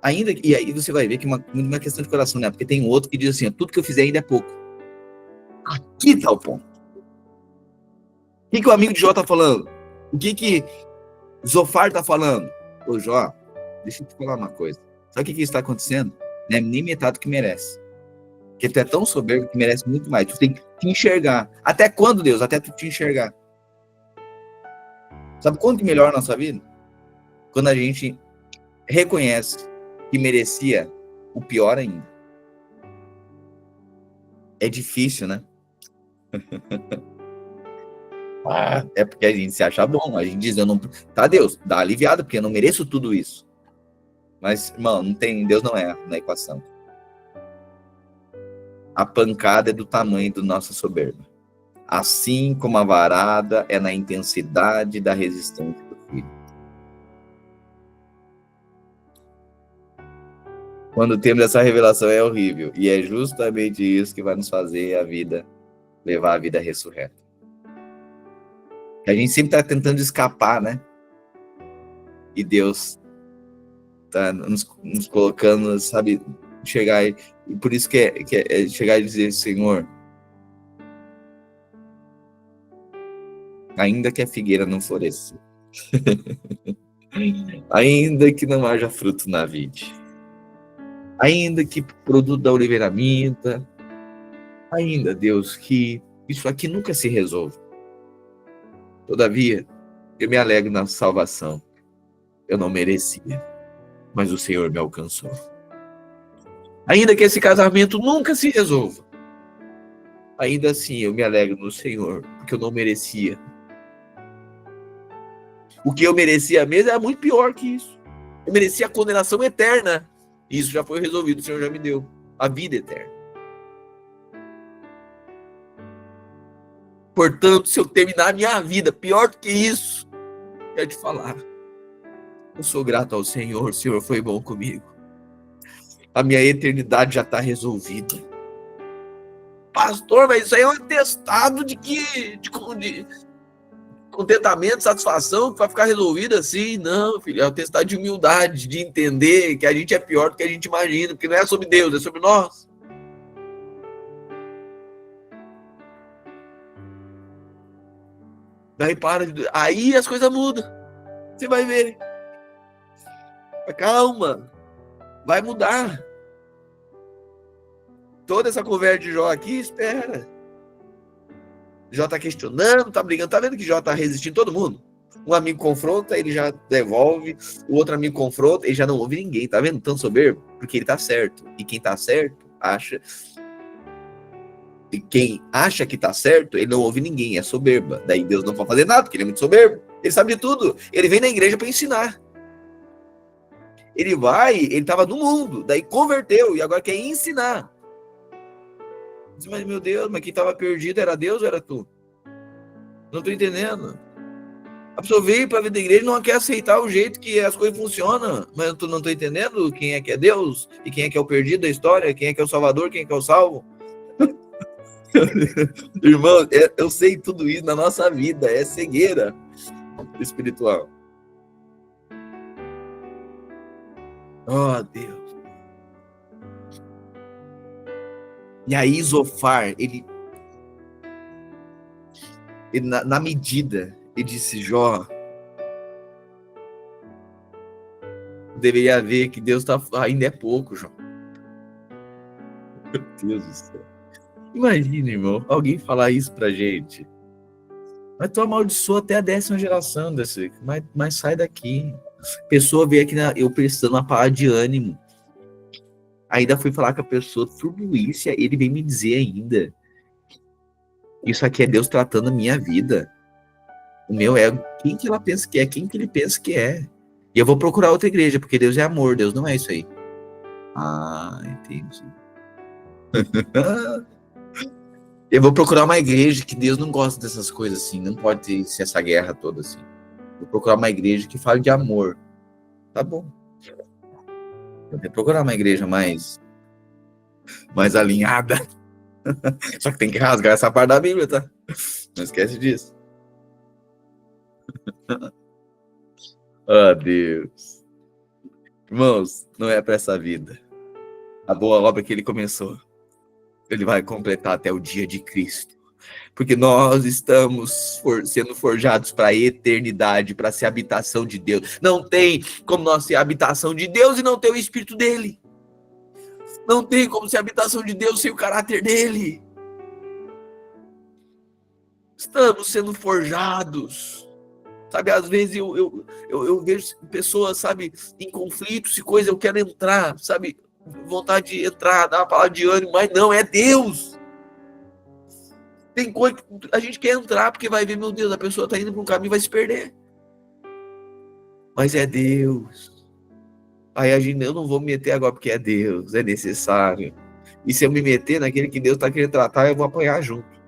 Ainda e aí você vai ver que uma questão de coração, né? Porque tem outro que diz assim, tudo que eu fizer ainda é pouco. Aqui tá o ponto. O que o amigo de Jó tá falando? O que Zofar tá falando? Ô Jó, deixa eu te falar uma coisa. Sabe o que está acontecendo? Não é nem metade do que merece. Porque tu é tão soberbo que merece muito mais. Tu tem que te enxergar. Até quando, Deus? Até tu te enxergar. Sabe quando que melhora a nossa vida? Quando a gente reconhece que merecia o pior ainda. É difícil, né? É porque a gente se acha bom. A gente diz, eu não... Tá, Deus, dá aliviado, porque eu não mereço tudo isso. Mas, irmão, não tem... Deus não é na equação. A pancada é do tamanho da nossa soberba. Assim como a varada é na intensidade da resistência do filho. Quando temos essa revelação é horrível. E é justamente isso que vai nos fazer a vida, levar a vida ressurreta. A gente sempre está tentando escapar, né? E Deus está nos colocando, sabe, chegar e por isso que é chegar e dizer, Senhor, ainda que a figueira não floresça, ainda que não haja fruto na vide, ainda que produto da oliveira minta, ainda, Deus, que isso aqui nunca se resolva. Todavia, eu me alegro na salvação. Eu não merecia, mas o Senhor me alcançou. Ainda que esse casamento nunca se resolva, ainda assim eu me alegro no Senhor, porque eu não merecia. O que eu merecia mesmo era muito pior que isso. Eu merecia a condenação eterna. Isso já foi resolvido, o Senhor já me deu a vida eterna. Portanto, se eu terminar a minha vida pior do que isso, quero te falar, eu sou grato ao Senhor, o Senhor foi bom comigo. A minha eternidade já está resolvida. Pastor, mas isso aí é um atestado de contentamento, satisfação, que vai ficar resolvido assim. Não, filho, é um atestado de humildade, de entender que a gente é pior do que a gente imagina, porque não é sobre Deus, é sobre nós. Daí aí as coisas mudam. Você vai ver. Calma, vai mudar. Toda essa conversa de Jó aqui, espera. Jó tá questionando, tá brigando, tá vendo que Jó tá resistindo todo mundo? Um amigo confronta, ele já devolve, o outro amigo confronta, ele já não ouve ninguém, tá vendo? Tão soberbo, porque ele tá certo. E quem tá certo, acha... E quem acha que tá certo, ele não ouve ninguém, é soberba. Daí Deus não pode fazer nada, porque ele é muito soberbo. Ele sabe de tudo. Ele vem na igreja para ensinar. Ele tava no mundo, daí converteu e agora quer ensinar. Mas meu Deus, mas quem tava perdido era Deus ou era tu? Não tô entendendo. A pessoa veio para vir da igreja e não quer aceitar o jeito que as coisas funcionam. Mas tu não tô entendendo quem é que é Deus e quem é que é o perdido da história, quem é que é o salvador, quem é que é o salvo. Irmão, eu sei tudo isso na nossa vida, é cegueira espiritual. Oh, Deus. E aí Zofar, ele na medida, ele disse, Jó, deveria ver que Deus ainda é pouco, Jó. Meu Deus do céu. Imagina, irmão, alguém falar isso pra gente. Mas tu amaldiçoa até a 10ª geração desse. Mas sai daqui. Pessoa veio aqui, eu precisando uma palavra de ânimo. Ainda fui falar com a pessoa, tudo isso, ele vem me dizer ainda. Isso aqui é Deus tratando a minha vida. O meu ego, quem que ela pensa que é? Quem que ele pensa que é? E eu vou procurar outra igreja, porque Deus é amor, Deus não é isso aí. Ah, entendi. Eu vou procurar uma igreja que Deus não gosta dessas coisas assim, não pode ser essa guerra toda assim. Vou procurar uma igreja que fale de amor. Tá bom. Eu vou procurar uma igreja mais alinhada. Só que tem que rasgar essa parte da Bíblia, tá? Não esquece disso. Oh, Deus. Irmãos, não é para essa vida. A boa obra que ele começou, ele vai completar até o dia de Cristo. Porque nós estamos sendo forjados para a eternidade, para ser habitação de Deus. Não tem como nós ser habitação de Deus e não ter o Espírito dele. Não tem como ser habitação de Deus sem o caráter dele. Estamos sendo forjados. Sabe, às vezes eu vejo pessoas, sabe, em conflitos e coisa, eu quero entrar, sabe, vontade de entrar, dar uma palavra de ânimo, mas não, é Deus. Tem coisa que a gente quer entrar porque vai ver, meu Deus, a pessoa está indo para um caminho e vai se perder. Mas é Deus. Aí eu não vou me meter agora porque é Deus, é necessário. E se eu me meter naquele que Deus está querendo tratar, eu vou apanhar junto.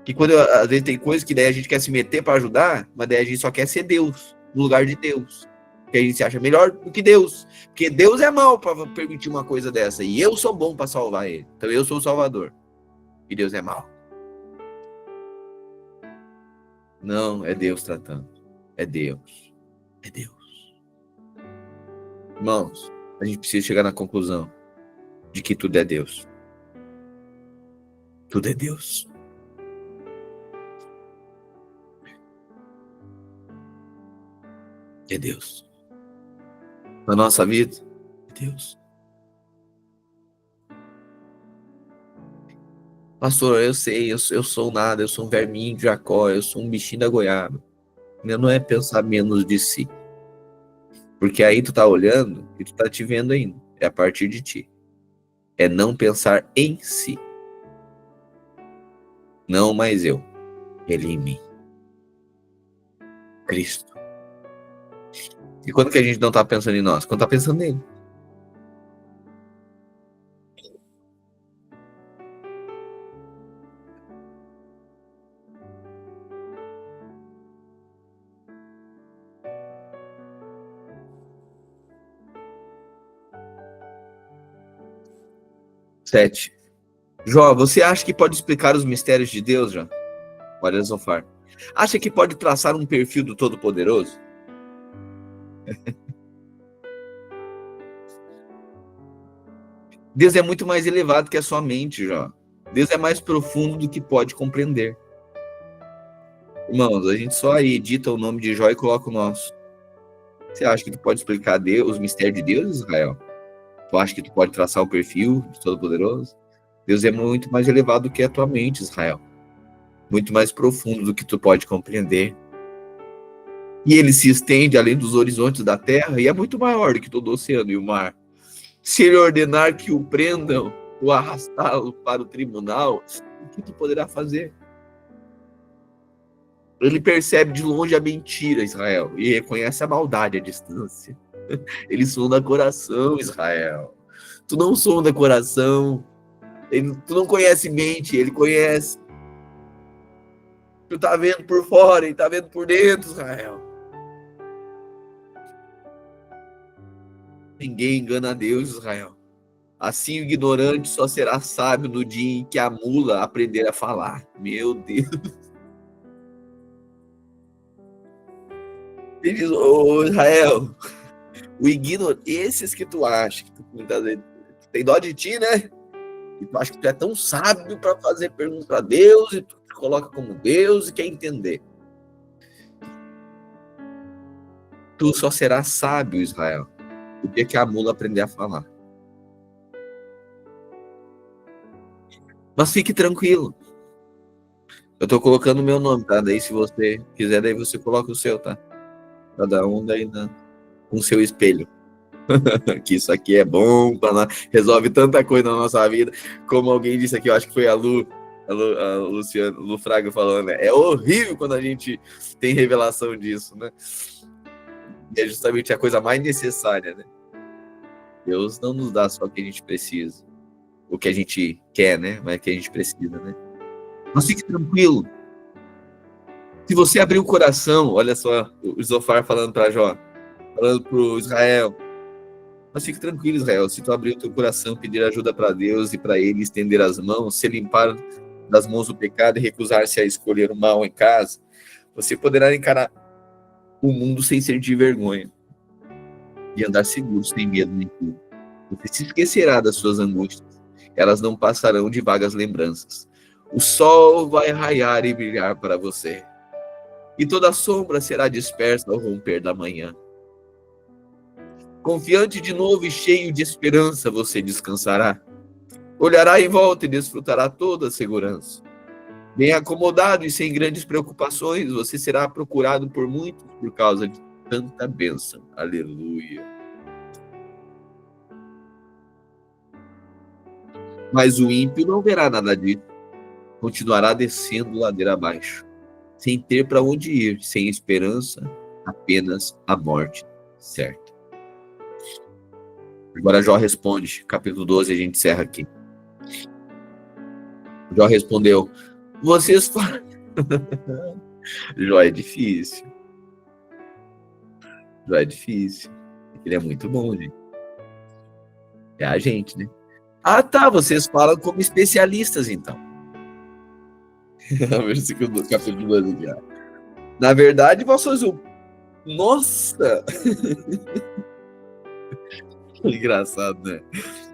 Que quando às vezes tem coisas que daí a gente quer se meter para ajudar, mas daí a gente só quer ser Deus, no lugar de Deus. Porque a gente se acha melhor do que Deus. Porque Deus é mau para permitir uma coisa dessa. E eu sou bom para salvar ele. Então eu sou o Salvador. E Deus é mau. Não, é Deus tratando. É Deus. É Deus. Irmãos, a gente precisa chegar na conclusão de que tudo é Deus. Tudo é Deus. É Deus. Na nossa vida, é Deus. Pastor, eu sei, eu sou nada, eu sou um verminho de Jacó, eu sou um bichinho da goiaba. Não é pensar menos de si. Porque aí tu tá olhando e tu tá te vendo ainda. É a partir de ti. É não pensar em si. Não mais eu. Ele em mim. Cristo. E quando que a gente não tá pensando em nós? Quando tá pensando nele. Sete. Jó, você acha que pode explicar os mistérios de Deus, Jó? Olha, Zofar. Acha que pode traçar um perfil do Todo-Poderoso? Deus é muito mais elevado que a sua mente, Jó. Deus é mais profundo do que pode compreender. Irmãos, a gente só aí edita o nome de Jó e coloca o nosso. Você acha que tu pode explicar Deus, os mistérios de Deus, Israel? Tu acha que tu pode traçar o perfil de Todo-Poderoso? Deus é muito mais elevado do que a tua mente, Israel. Muito mais profundo do que tu pode compreender. E ele se estende além dos horizontes da terra e é muito maior do que todo o oceano e o mar. Se ele ordenar que o prendam ou arrastá-lo para o tribunal, o que tu poderá fazer? Ele percebe de longe a mentira, Israel, e reconhece a maldade à distância. Ele sonda coração, Israel. Tu não sonda coração. Tu não conhece mente, ele conhece. Tu tá vendo por fora, ele tá vendo por dentro, Israel. Ninguém engana a Deus, Israel. Assim o ignorante só será sábio no dia em que a mula aprender a falar. Meu Deus. Ele diz, ô Israel, o ignorante, esses que tu acha, que tu tem dó de ti, né? E tu acha que tu é tão sábio para fazer perguntas para Deus, e tu te coloca como Deus e quer entender. Tu só serás sábio, Israel, o dia que a mula aprender a falar. Mas fique tranquilo. Eu tô colocando o meu nome, tá? Daí se você quiser, daí você coloca o seu, tá? Cada um daí com o seu espelho. Que isso aqui é bom, resolve tanta coisa na nossa vida. Como alguém disse aqui, eu acho que foi a Luciana, Lu Fraga falando, né? É horrível quando a gente tem revelação disso, né? E é justamente a coisa mais necessária, né? Deus não nos dá só o que a gente precisa, o que a gente quer, né? Mas o que a gente precisa, né? Mas fique tranquilo. Se você abrir o coração, olha só, o Zofar falando para Jó, falando para o Israel. Mas fique tranquilo, Israel. Se tu abrir o teu coração, pedir ajuda para Deus e para Ele estender as mãos, se limpar das mãos do pecado e recusar-se a escolher o mal em casa, você poderá encarar o mundo sem sentir vergonha e andar seguro, sem medo nenhum. Você se esquecerá das suas angústias. Elas não passarão de vagas lembranças. O sol vai raiar e brilhar para você, e toda sombra será dispersa ao romper da manhã. Confiante de novo e cheio de esperança, você descansará. Olhará em volta e desfrutará toda a segurança. Bem acomodado e sem grandes preocupações, você será procurado por muitos por causa de tanta bênção. Aleluia. Mas o ímpio não verá nada disso. Continuará descendo ladeira abaixo, sem ter para onde ir, sem esperança, apenas a morte certa. Agora Jó responde, capítulo 12, a gente encerra aqui. Jó respondeu, vocês falam... Jó é difícil. Jó é difícil. Ele é muito bom, gente. É a gente, né? Ah, tá, vocês falam como especialistas, então. Versículo do capítulo 12 aqui, ó. Na verdade, vós sois o... Nossa! Engraçado, né?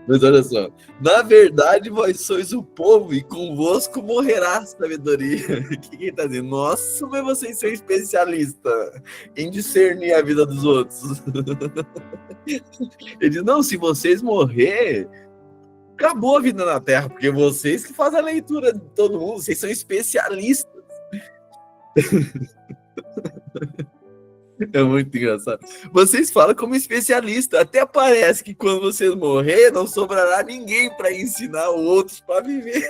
Mas olha só. Na verdade, vós sois o povo e convosco morrerá a sabedoria. O que ele tá dizendo? Nossa, mas vocês são especialistas em discernir a vida dos outros. Ele diz, não, se vocês morrer, acabou a vida na Terra, porque vocês que fazem a leitura de todo mundo, vocês são especialistas. É muito engraçado. Vocês falam como especialista. Até parece que quando vocês morrer, não sobrará ninguém para ensinar outros para viver.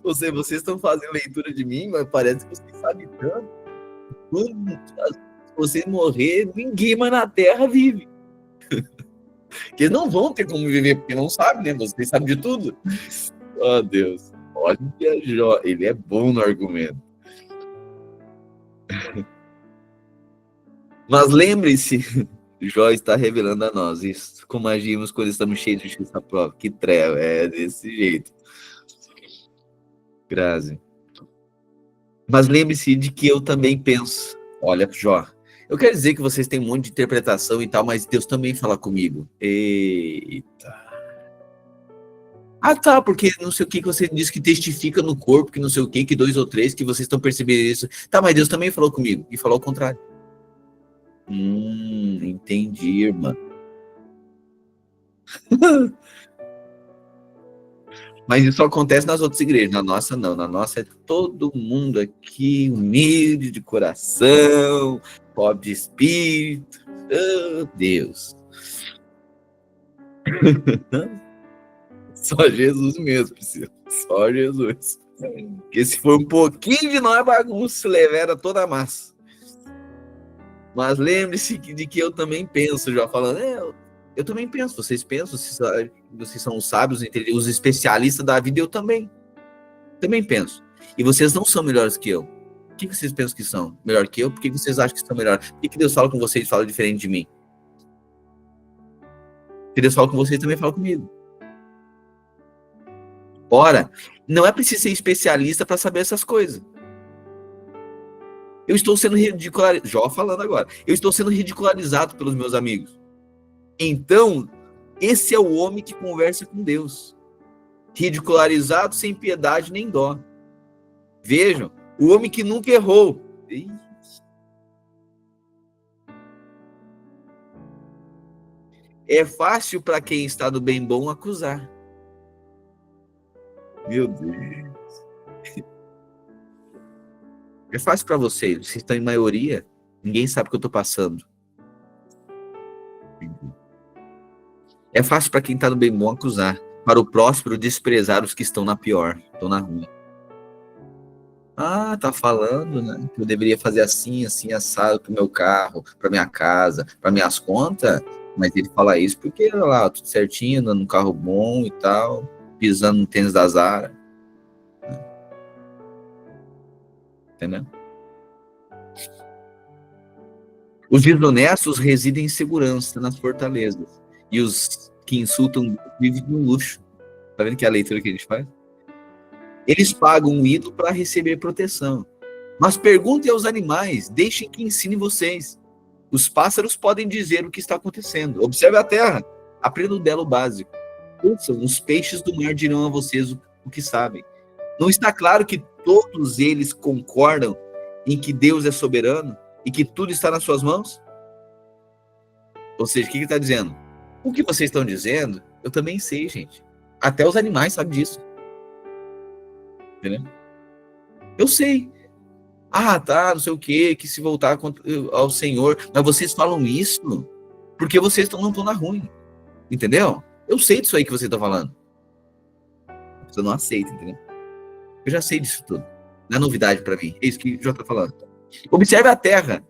Ou seja, vocês estão fazendo leitura de mim, mas parece que vocês sabem tanto. Quando vocês morrer, ninguém mais na Terra vive. Porque eles não vão ter como viver, porque não sabem, né? Vocês sabem de tudo. Oh, Deus. Olha, Jó, ele é bom no argumento. Mas lembre-se, Jó está revelando a nós isso, como agimos quando estamos cheios de justiça própria. Que treva, é desse jeito. Grazi. Mas lembre-se de que eu também penso. Olha, Jó, eu quero dizer que vocês têm um monte de interpretação e tal, mas Deus também fala comigo. Eita. Ah, tá, porque não sei o que você diz que testifica no corpo, que não sei o que 2 ou 3, que vocês estão percebendo isso. Tá, mas Deus também falou comigo, e falou ao contrário. Entendi, irmã. Mas isso só acontece nas outras igrejas, na nossa não. Na nossa é todo mundo aqui humilde de coração, pobre de espírito. Oh, Deus. Só Jesus mesmo, Priscila. Só Jesus. Porque se for um pouquinho de nós, bagunça levera toda a massa. Mas lembre-se de que eu também penso, já falando, eu também penso, vocês pensam, vocês são os sábios, os especialistas da vida, eu também penso. E vocês não são melhores que eu. O que vocês pensam que são? Melhor que eu? Por que vocês acham que estão melhor? Por que Deus fala com vocês e fala diferente de mim? Porque Deus fala com vocês e também fala comigo. Ora, não é preciso ser especialista para saber essas coisas. Eu estou sendo ridicularizado, Jó falando agora, eu estou sendo ridicularizado pelos meus amigos. Então, esse é o homem que conversa com Deus. Ridicularizado sem piedade nem dó. Vejam, o homem que nunca errou. É fácil para quem está do bem bom acusar. Meu Deus. É fácil para vocês estão em maioria, ninguém sabe o que eu estou passando. É fácil para quem está no bem bom acusar, para o próspero desprezar os que estão na pior, estão na ruim. Ah, tá falando, né? Que eu deveria fazer assim, assim, assado pro meu carro, para minha casa, para minhas contas, mas ele fala isso porque, olha lá, tudo certinho, andando num carro bom e tal, pisando no tênis da Zara. Entendeu? Os desonestos residem em segurança nas fortalezas. E os que insultam vivem no luxo. Tá vendo que é a leitura que a gente faz? Eles pagam um ídolo para receber proteção. Mas perguntem aos animais, deixem que ensinem vocês. Os pássaros podem dizer o que está acontecendo. Observe a terra, aprenda o belo básico. Ouçam, os peixes do mar dirão a vocês o que sabem. Não está claro que todos eles concordam em que Deus é soberano e que tudo está nas suas mãos? Ou seja, o que ele está dizendo? O que vocês estão dizendo, eu também sei, gente. Até os animais sabem disso. Entendeu? Eu sei. Ah, tá, não sei o quê, que se voltar ao Senhor. Mas vocês falam isso porque vocês não estão na ruim. Entendeu? Eu sei disso aí que você está falando. Você não aceita, entendeu? Eu já sei disso tudo. Não é novidade para mim. É isso que o Jó está falando. Observe a terra.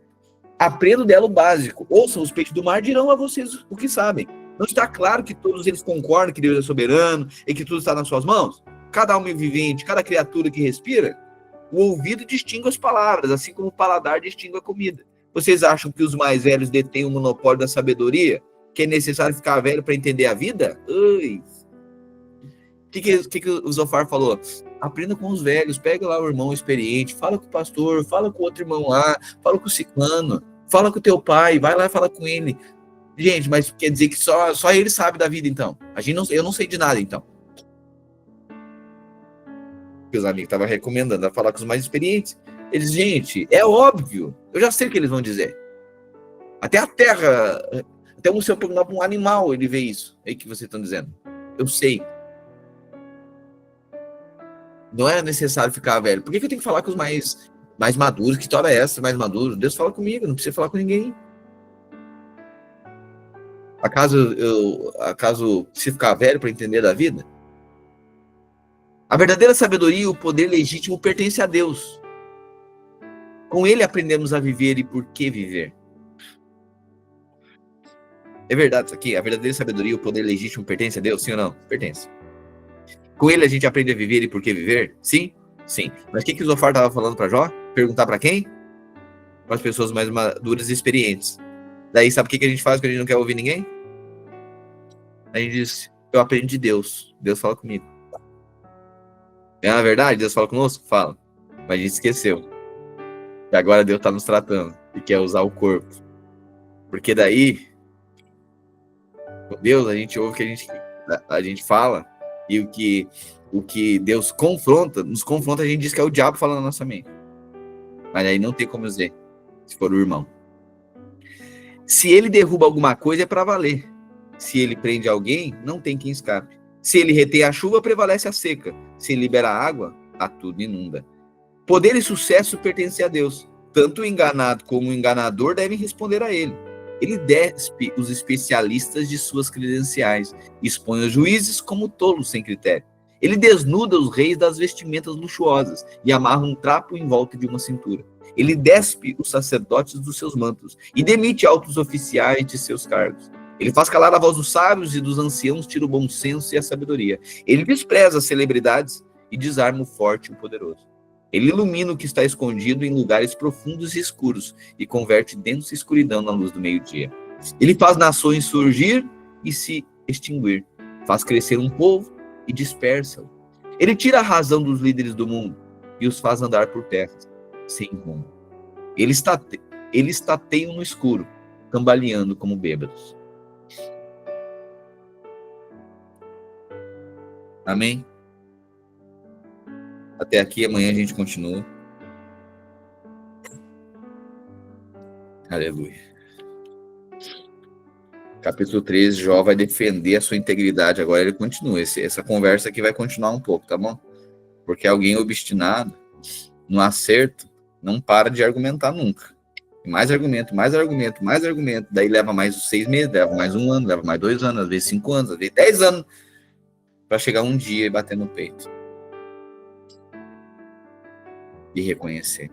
Aprenda dela o básico. Ouçam os peixes do mar, dirão a vocês o que sabem. Não está claro que todos eles concordam que Deus é soberano e que tudo está nas suas mãos? Cada alma vivente, cada criatura que respira, o ouvido distingue as palavras, assim como o paladar distingue a comida. Vocês acham que os mais velhos detêm o monopólio da sabedoria? Que é necessário ficar velho para entender a vida? Ui. O que o Zofar falou? Aprenda com os velhos, pega lá o irmão experiente, fala com o pastor, fala com o outro irmão lá, fala com o ciclano, fala com o teu pai, vai lá e fala com ele. Gente, mas quer dizer que só ele sabe da vida, então. Eu não sei de nada, então. Os amigos estavam recomendando a falar com os mais experientes. Eles, gente, é óbvio, eu já sei o que eles vão dizer. Até a terra, até se eu perguntar para um animal, ele vê isso aí que vocês estão dizendo. Eu sei. Não é necessário ficar velho. Por que eu tenho que falar com os mais maduros? Que história é essa, mais maduro? Deus fala comigo, não precisa falar com ninguém. Acaso se ficar velho para entender da vida? A verdadeira sabedoria e o poder legítimo pertencem a Deus. Com ele aprendemos a viver e por que viver. É verdade isso aqui? A verdadeira sabedoria e o poder legítimo pertencem a Deus? Sim ou não? Pertence. Com ele a gente aprende a viver e por que viver? Sim? Sim. Mas o que o Zofar estava falando para Jó? Perguntar para quem? Para as pessoas mais maduras e experientes. Daí sabe o que a gente faz quando a gente não quer ouvir ninguém? A gente diz, eu aprendo de Deus. Deus fala comigo. É na verdade? Deus fala conosco? Fala. Mas a gente esqueceu. E agora Deus está nos tratando e quer usar o corpo. Porque daí, com Deus, a gente ouve o que a gente fala e o que Deus nos confronta, a gente diz que é o diabo falando na nossa mente. Mas aí não tem como dizer, se for o irmão. Se ele derruba alguma coisa, é para valer. Se ele prende alguém, não tem quem escape. Se ele retém a chuva, prevalece a seca. Se ele libera a água, a tudo inunda. Poder e sucesso pertencem a Deus. Tanto o enganado como o enganador devem responder a ele. Ele despe os especialistas de suas credenciais, expõe os juízes como tolos sem critério. Ele desnuda os reis das vestimentas luxuosas e amarra um trapo em volta de uma cintura. Ele despe os sacerdotes dos seus mantos e demite altos oficiais de seus cargos. Ele faz calar a voz dos sábios e dos anciãos, tira o bom senso e a sabedoria. Ele despreza as celebridades e desarma o forte e o poderoso. Ele ilumina o que está escondido em lugares profundos e escuros e converte densa escuridão na luz do meio-dia. Ele faz nações surgir e se extinguir. Faz crescer um povo e dispersa-o. Ele tira a razão dos líderes do mundo e os faz andar por terras sem rumo. Eles tateiam no escuro, cambaleando como bêbados. Amém? Até aqui, amanhã a gente continua. Aleluia. Capítulo 13, Jó vai defender a sua integridade. Agora ele continua. Essa conversa aqui vai continuar um pouco, tá bom? Porque alguém obstinado no acerto não para de argumentar nunca. Mais argumento, mais argumento, mais argumento. Daí leva mais 6 meses, leva mais 1 ano, leva mais 2 anos, às vezes 5 anos, às vezes 10 anos, para chegar um dia e bater no peito. E reconhecer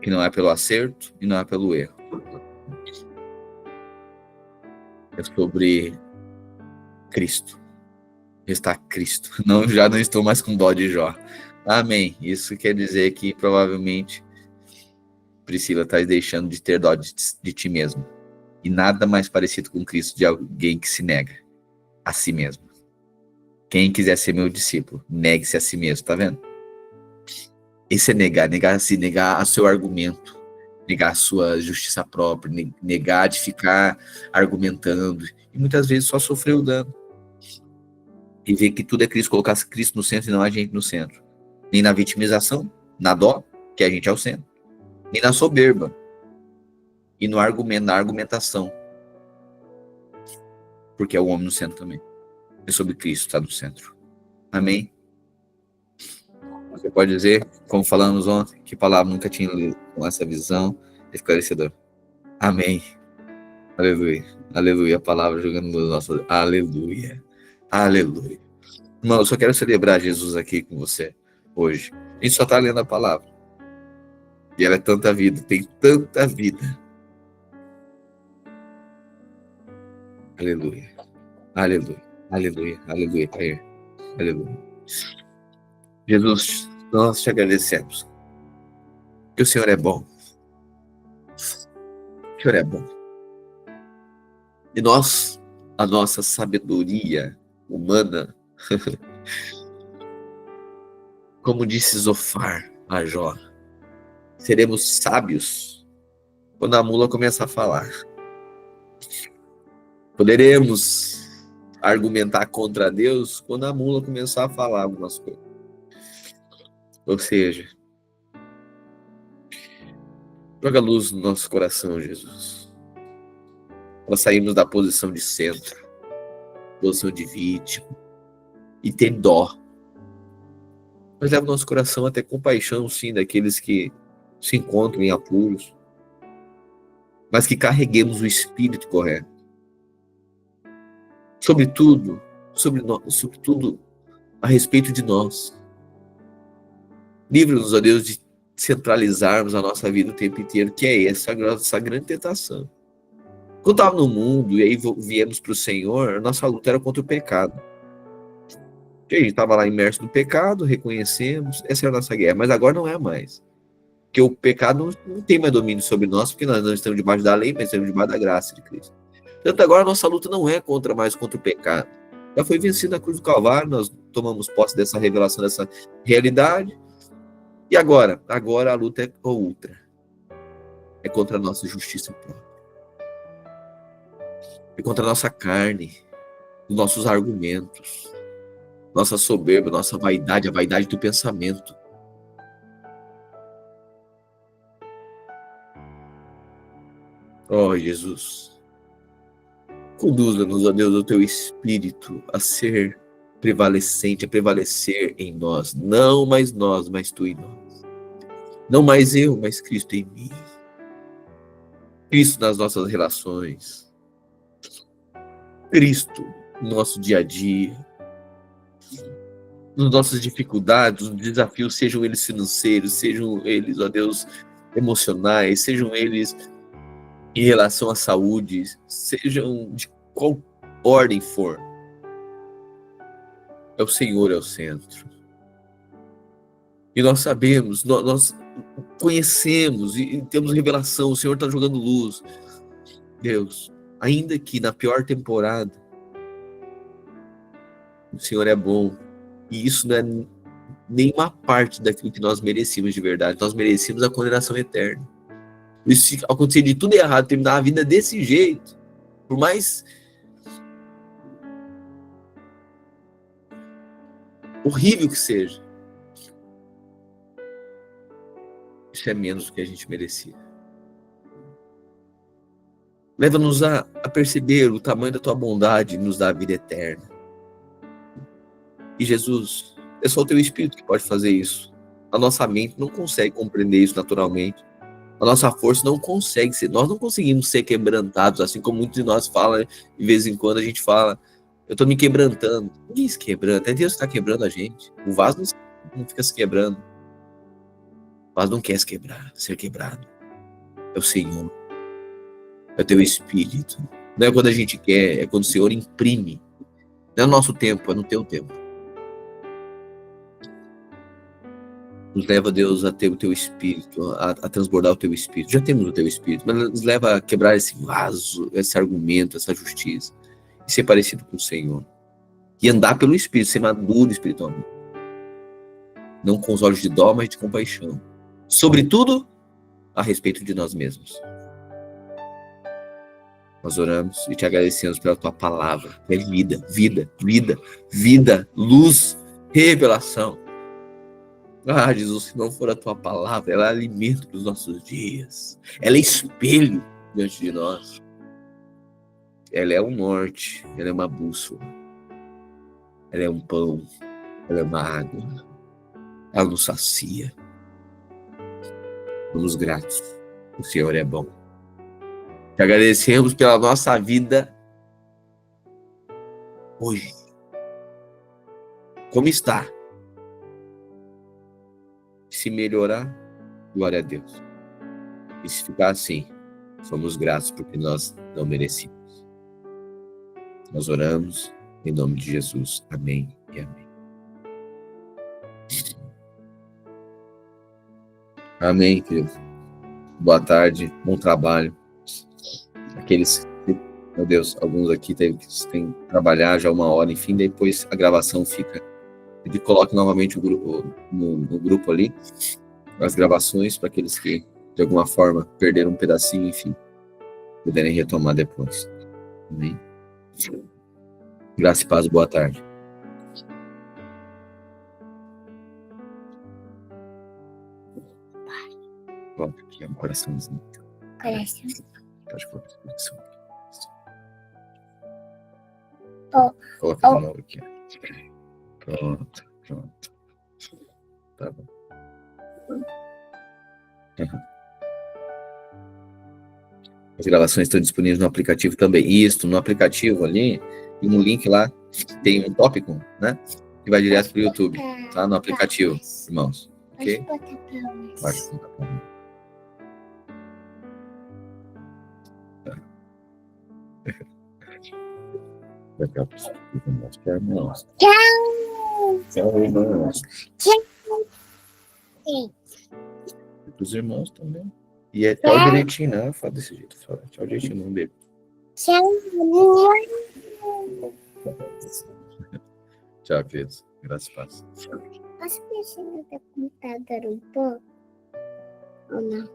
que não é pelo acerto e não é pelo erro. É sobre Cristo. Está Cristo. Já não estou mais com dó de Jó. Amém. Isso quer dizer que provavelmente Priscila está deixando de ter dó de ti mesmo. E nada mais parecido com Cristo de alguém que se nega a si mesmo. Quem quiser ser meu discípulo, negue-se a si mesmo, tá vendo? Esse é negar a seu argumento, negar a sua justiça própria, negar de ficar argumentando, e muitas vezes só sofrer o dano. e ver que tudo é Cristo, colocar Cristo no centro e não a gente no centro. Nem na vitimização, na dó, que a gente é o centro. Nem na soberba. E no argumento, na argumentação. Porque é o homem no centro também. É sobre Cristo, está no centro. Amém? Você pode dizer, como falamos ontem, que palavra nunca tinha lido com essa visão esclarecedora. Amém. Aleluia. Aleluia. A palavra jogando no nosso... Aleluia. Aleluia. Irmão, eu só quero celebrar Jesus aqui com você hoje. A gente só está lendo a palavra. E ela é tanta vida, tem tanta vida. Aleluia. Aleluia. Aleluia. Aleluia, Pai. Aleluia. Jesus, nós te agradecemos. Que o Senhor é bom. Que o Senhor é bom. E nós, a nossa sabedoria humana, como disse Zofar a Jó, seremos sábios quando a mula começar a falar. Poderemos argumentar contra Deus quando a mula começar a falar algumas coisas. Ou seja, joga luz no nosso coração, Jesus. Nós saímos da posição de centro, posição de vítima, e ter dó. Mas leva o nosso coração até compaixão, sim, daqueles que se encontram em apuros, mas que carreguemos o espírito correto. Sobretudo a respeito de nós. Livra-nos, ó Deus, de centralizarmos a nossa vida o tempo inteiro, que é essa grande tentação. Quando estava no mundo e aí viemos para o Senhor, a nossa luta era contra o pecado. A gente estava lá imerso no pecado, reconhecemos, essa era a nossa guerra, mas agora não é mais. Porque o pecado não tem mais domínio sobre nós, porque nós não estamos debaixo da lei, mas estamos debaixo da graça de Cristo. Portanto, agora a nossa luta não é mais contra o pecado. Já foi vencida na cruz do Calvário, nós tomamos posse dessa revelação, dessa realidade. E agora? Agora a luta é outra. É contra a nossa justiça própria. É contra a nossa carne, os nossos argumentos, nossa soberba, nossa vaidade, a vaidade do pensamento. Oh, Jesus, conduza-nos, ó Deus, o teu Espírito a ser prevalecente, a prevalecer em nós. Não mais nós, mas tu em nós. Não mais eu, mas Cristo em mim. Cristo nas nossas relações. Cristo no nosso dia a dia. Nas nossas dificuldades, nos desafios, sejam eles financeiros, sejam eles, ó Deus, emocionais, sejam eles em relação à saúde, sejam de qual ordem for. É o Senhor, é o centro. E nós sabemos, nós conhecemos e temos revelação, o Senhor está jogando luz. Deus, ainda que na pior temporada, o Senhor é bom. E isso não é nenhuma parte daquilo que nós merecíamos de verdade. Nós merecíamos a condenação eterna. E se acontecer de tudo errado, terminar a vida desse jeito, por mais horrível que seja, isso é menos do que a gente merecia. Leva-nos a perceber o tamanho da tua bondade e nos dá a vida eterna. E Jesus, é só o teu Espírito que pode fazer isso. A nossa mente não consegue compreender isso naturalmente. A nossa força não consegue ser. Nós não conseguimos ser quebrantados, assim como muitos de nós falam, de vez em quando a gente fala, eu estou me quebrantando. Ninguém se quebranta, é Deus que está quebrando a gente. O vaso não fica se quebrando. O vaso não quer ser quebrado. É o Senhor. É o teu Espírito. Não é quando a gente quer, é quando o Senhor imprime. Não é no nosso tempo, é no teu tempo. Nos leva, Deus, a ter o teu Espírito, a transbordar o teu Espírito. Já temos o teu Espírito, mas nos leva a quebrar esse vaso, esse argumento, essa justiça. E ser parecido com o Senhor. E andar pelo Espírito, ser maduro espiritualmente. Não com os olhos de dó, mas de compaixão. Sobretudo, a respeito de nós mesmos. Nós oramos e te agradecemos pela tua palavra, que é vida, vida, vida, vida, luz, revelação. Ah, Jesus, se não for a tua palavra, ela é alimento para os nossos dias. Ela é espelho diante de nós. Ela é um norte, ela é uma bússola. Ela é um pão, ela é uma água. Ela nos sacia. Somos gratos. O Senhor é bom. Te agradecemos pela nossa vida hoje. Como está? Se melhorar, glória a Deus. E se ficar assim, somos gratos porque nós não merecíamos. Nós oramos em nome de Jesus. Amém e amém. Amém, querido. Boa tarde, bom trabalho. Aqueles, meu Deus, alguns aqui têm que trabalhar já 1 hora, enfim, depois a gravação fica. Ele coloca novamente o grupo, no grupo ali, as gravações, para aqueles que, de alguma forma, perderam um pedacinho, enfim, puderem retomar depois. Amém? Graça e paz, boa tarde. Coloca aqui um coraçãozinho. Coração. Pode colocar esse coração. Oh. Coloca de novo aqui. Pronto. Tá bom. As gravações estão disponíveis no aplicativo também. Isso, no aplicativo ali, tem um link lá, tem um tópico, né? Que vai direto pro YouTube, tá? No aplicativo, irmãos. Ok? Pode botar pra mim. Legal. Irmãos. Tchau, irmãos. Sim. E pros irmãos também. E é tchau direitinho, né? Fala desse jeito. Fala tchau direitinho, não bebo. Tchau. Tchau, queridos. Graças a Deus. Posso mexer no teu computador um pouco? Ou não?